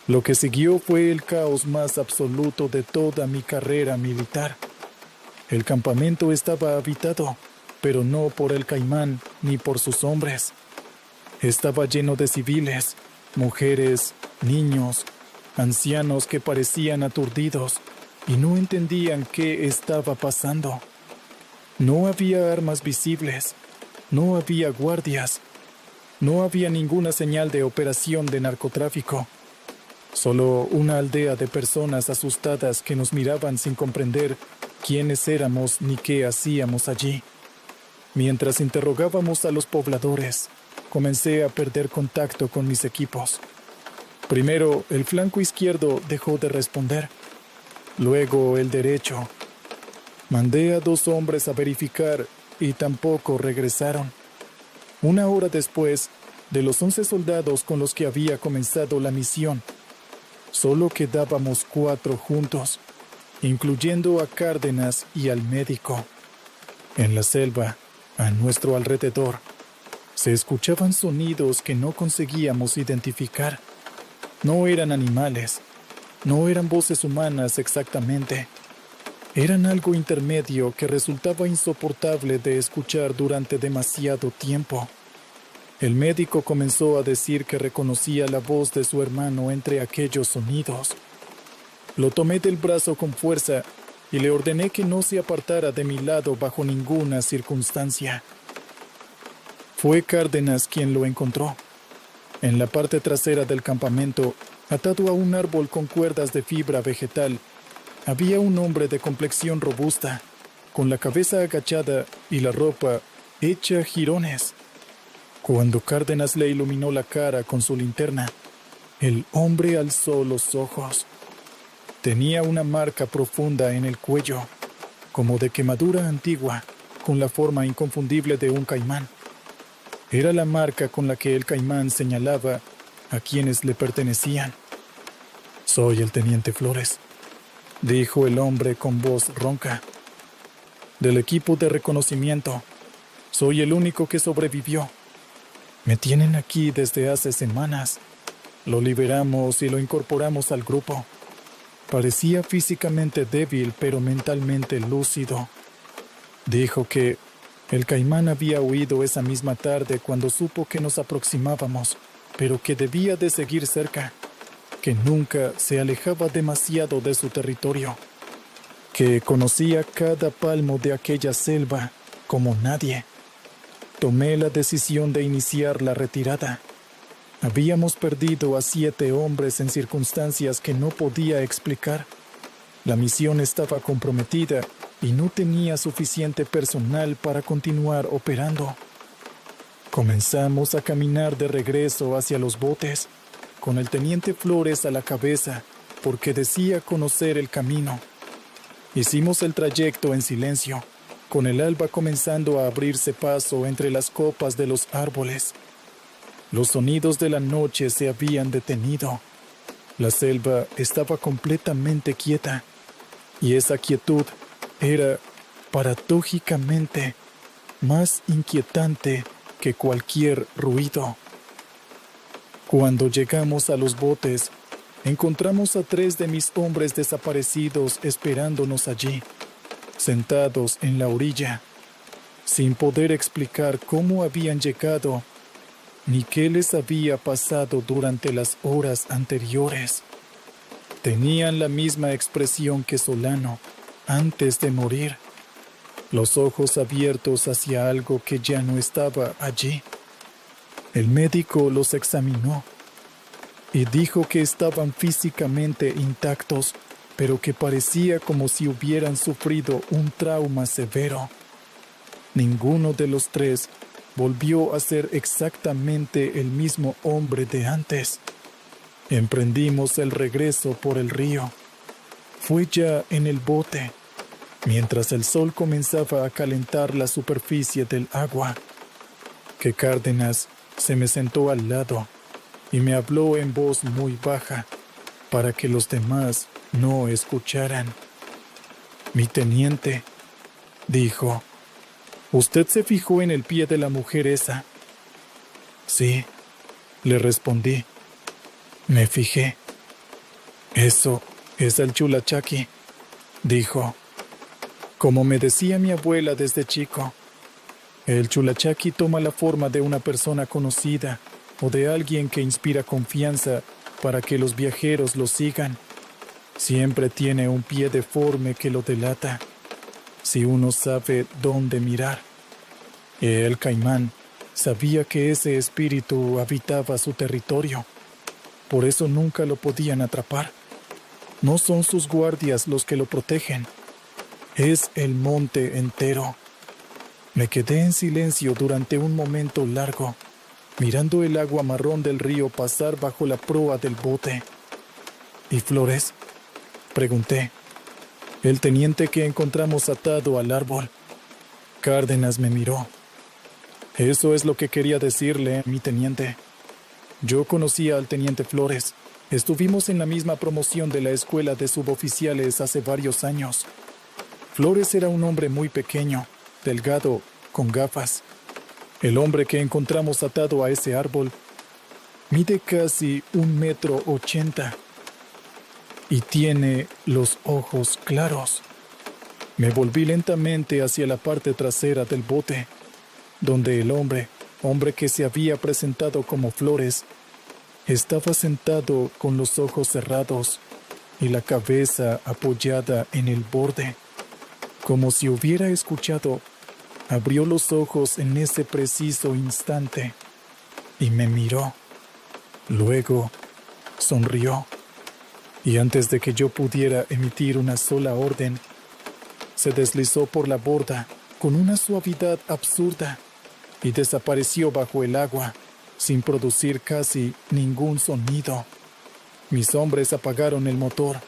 Lo que siguió fue el caos más absoluto de toda mi carrera militar. El campamento estaba habitado, pero no por el caimán ni por sus hombres. Estaba lleno de civiles, mujeres, niños, ancianos que parecían aturdidos y no entendían qué estaba pasando. No había armas visibles, no había guardias, no había ninguna señal de operación de narcotráfico. Solo una aldea de personas asustadas que nos miraban sin comprender quiénes éramos ni qué hacíamos allí. Mientras interrogábamos a los pobladores, comencé a perder contacto con mis equipos. Primero, el flanco izquierdo dejó de responder. Luego, el derecho. Mandé a 2 hombres a verificar y tampoco regresaron. 1 hora después, de los 11 soldados con los que había comenzado la misión, solo quedábamos 4 juntos, incluyendo a Cárdenas y al médico. En la selva, a nuestro alrededor, se escuchaban sonidos que no conseguíamos identificar. No eran animales, no eran voces humanas exactamente. Eran algo intermedio que resultaba insoportable de escuchar durante demasiado tiempo. El médico comenzó a decir que reconocía la voz de su hermano entre aquellos sonidos. Lo tomé del brazo con fuerza y le ordené que no se apartara de mi lado bajo ninguna circunstancia. Fue Cárdenas quien lo encontró. En la parte trasera del campamento, atado a un árbol con cuerdas de fibra vegetal, había un hombre de complexión robusta, con la cabeza agachada y la ropa hecha jirones. Cuando Cárdenas le iluminó la cara con su linterna, el hombre alzó los ojos. Tenía una marca profunda en el cuello, como de quemadura antigua, con la forma inconfundible de un caimán. Era la marca con la que el caimán señalaba a quienes le pertenecían. «Soy el teniente Flores», dijo el hombre con voz ronca. «Del equipo de reconocimiento. Soy el único que sobrevivió. Me tienen aquí desde hace semanas. Lo liberamos y lo incorporamos al grupo. Parecía físicamente débil, pero mentalmente lúcido. Dijo que el caimán había huido esa misma tarde cuando supo que nos aproximábamos, pero que debía de seguir cerca, que nunca se alejaba demasiado de su territorio, que conocía cada palmo de aquella selva como nadie. Tomé la decisión de iniciar la retirada. Habíamos perdido a 7 hombres en circunstancias que no podía explicar. La misión estaba comprometida y no tenía suficiente personal para continuar operando. Comenzamos a caminar de regreso hacia los botes, con el teniente Flores a la cabeza, porque decía conocer el camino. Hicimos el trayecto en silencio, con el alba comenzando a abrirse paso entre las copas de los árboles. Los sonidos de la noche se habían detenido. La selva estaba completamente quieta, y esa quietud era, paradójicamente, más inquietante que cualquier ruido. Cuando llegamos a los botes, encontramos a 3 de mis hombres desaparecidos esperándonos allí, sentados en la orilla, sin poder explicar cómo habían llegado ni qué les había pasado durante las horas anteriores. Tenían la misma expresión que Solano antes de morir, los ojos abiertos hacia algo que ya no estaba allí. El médico los examinó y dijo que estaban físicamente intactos, pero que parecía como si hubieran sufrido un trauma severo. Ninguno de los 3 volvió a ser exactamente el mismo hombre de antes. Emprendimos el regreso por el río. Fue ya en el bote, mientras el sol comenzaba a calentar la superficie del agua, que Cárdenas se me sentó al lado y me habló en voz muy baja para que los demás no escucharan. «Mi teniente», dijo, «¿usted se fijó en el pie de la mujer esa?» «Sí», le respondí. «Me fijé». «Eso es el Chulachaqui», dijo. «Como me decía mi abuela desde chico, el Chulachaqui toma la forma de una persona conocida o de alguien que inspira confianza para que los viajeros lo sigan. Siempre tiene un pie deforme que lo delata, si uno sabe dónde mirar. El caimán sabía que ese espíritu habitaba su territorio, por eso nunca lo podían atrapar. No son sus guardias los que lo protegen, es el monte entero». Me quedé en silencio durante un momento largo, mirando el agua marrón del río pasar bajo la proa del bote. «¿Y Flores?», pregunté. «El teniente que encontramos atado al árbol». Cárdenas me miró. «Eso es lo que quería decirle, mi teniente. Yo conocía al teniente Flores. Estuvimos en la misma promoción de la escuela de suboficiales hace varios años. Flores era un hombre muy pequeño, delgado, con gafas. El hombre que encontramos atado a ese árbol mide casi 1,80 m y tiene los ojos claros». Me volví lentamente hacia la parte trasera del bote, donde el hombre que se había presentado como Flores, estaba sentado con los ojos cerrados y la cabeza apoyada en el borde. Como si hubiera escuchado, abrió los ojos en ese preciso instante y me miró. Luego sonrió, y antes de que yo pudiera emitir una sola orden, se deslizó por la borda con una suavidad absurda y desapareció bajo el agua, sin producir casi ningún sonido. Mis hombres apagaron el motor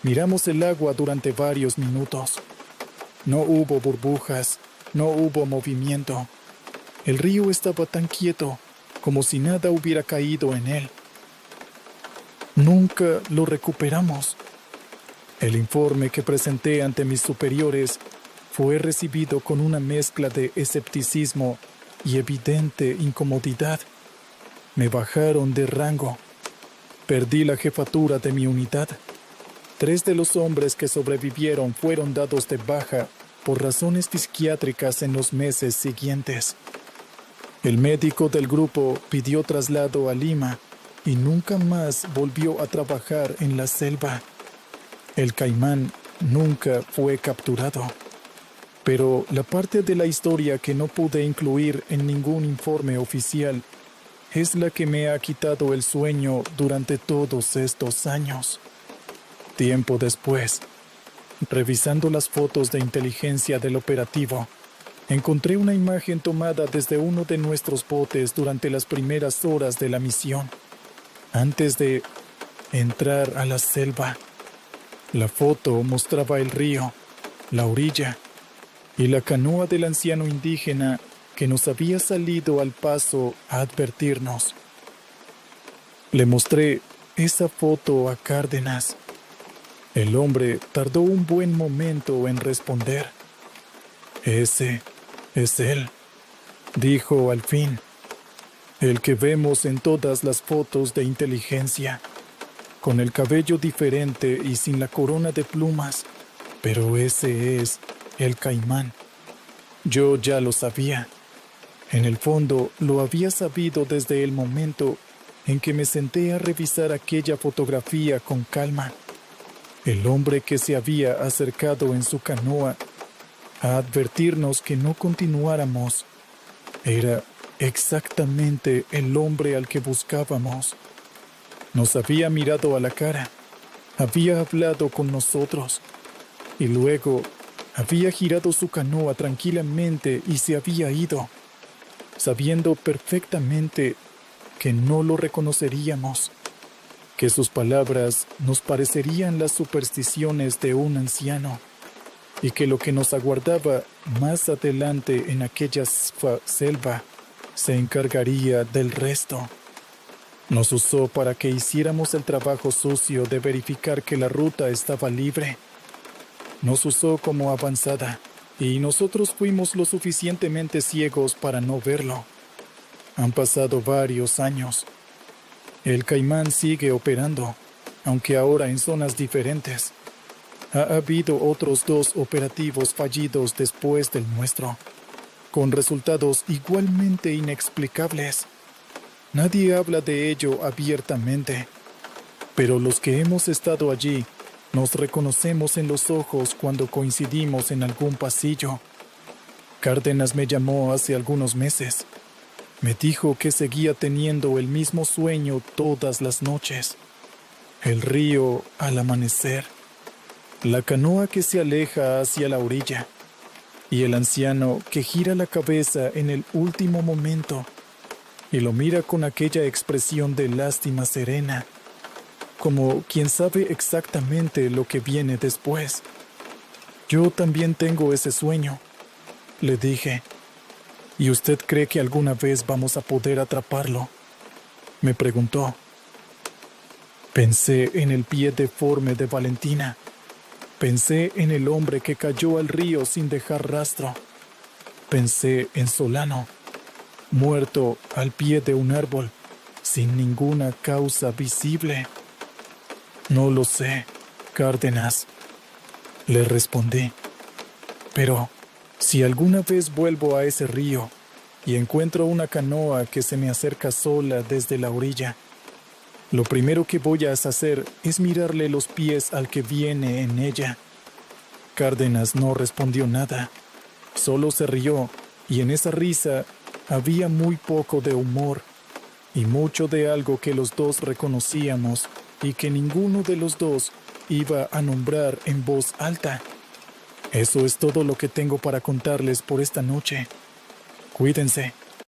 Miramos el agua durante varios minutos. No hubo burbujas, no hubo movimiento. El río estaba tan quieto, como si nada hubiera caído en él. Nunca lo recuperamos. El informe que presenté ante mis superiores fue recibido con una mezcla de escepticismo y evidente incomodidad. Me bajaron de rango. Perdí la jefatura de mi unidad. 3 de los hombres que sobrevivieron fueron dados de baja por razones psiquiátricas en los meses siguientes. El médico del grupo pidió traslado a Lima y nunca más volvió a trabajar en la selva. El caimán nunca fue capturado. Pero la parte de la historia que no pude incluir en ningún informe oficial es la que me ha quitado el sueño durante todos estos años. Tiempo después, revisando las fotos de inteligencia del operativo, encontré una imagen tomada desde uno de nuestros botes durante las primeras horas de la misión, antes de entrar a la selva. La foto mostraba el río, la orilla y la canoa del anciano indígena que nos había salido al paso a advertirnos. Le mostré esa foto a Cárdenas. El hombre tardó un buen momento en responder. «Ese es él», dijo al fin. «El que vemos en todas las fotos de inteligencia, con el cabello diferente y sin la corona de plumas, pero ese es el caimán». Yo ya lo sabía. En el fondo, lo había sabido desde el momento en que me senté a revisar aquella fotografía con calma. El hombre que se había acercado en su canoa a advertirnos que no continuáramos era exactamente el hombre al que buscábamos. Nos había mirado a la cara, había hablado con nosotros y luego había girado su canoa tranquilamente y se había ido, sabiendo perfectamente que no lo reconoceríamos, que sus palabras nos parecerían las supersticiones de un anciano y que lo que nos aguardaba más adelante en aquella selva se encargaría del resto. Nos usó para que hiciéramos el trabajo sucio de verificar que la ruta estaba libre. Nos usó como avanzada y nosotros fuimos lo suficientemente ciegos para no verlo. Han pasado varios años. El caimán sigue operando, aunque ahora en zonas diferentes. Ha habido otros 2 operativos fallidos después del nuestro, con resultados igualmente inexplicables. Nadie habla de ello abiertamente, pero los que hemos estado allí nos reconocemos en los ojos cuando coincidimos en algún pasillo. Cárdenas me llamó hace algunos meses. Me dijo que seguía teniendo el mismo sueño todas las noches. El río al amanecer, la canoa que se aleja hacia la orilla y el anciano que gira la cabeza en el último momento y lo mira con aquella expresión de lástima serena, como quien sabe exactamente lo que viene después. Yo también tengo ese sueño, le dije. ¿Y usted cree que alguna vez vamos a poder atraparlo?, me preguntó. Pensé en el pie deforme de Valentina. Pensé en el hombre que cayó al río sin dejar rastro. Pensé en Solano, muerto al pie de un árbol, sin ninguna causa visible. No lo sé, Cárdenas, le respondí. Pero si alguna vez vuelvo a ese río y encuentro una canoa que se me acerca sola desde la orilla, lo primero que voy a hacer es mirarle los pies al que viene en ella. Cárdenas no respondió nada, solo se rió, y en esa risa había muy poco de humor y mucho de algo que los dos reconocíamos y que ninguno de los dos iba a nombrar en voz alta. Eso es todo lo que tengo para contarles por esta noche. Cuídense.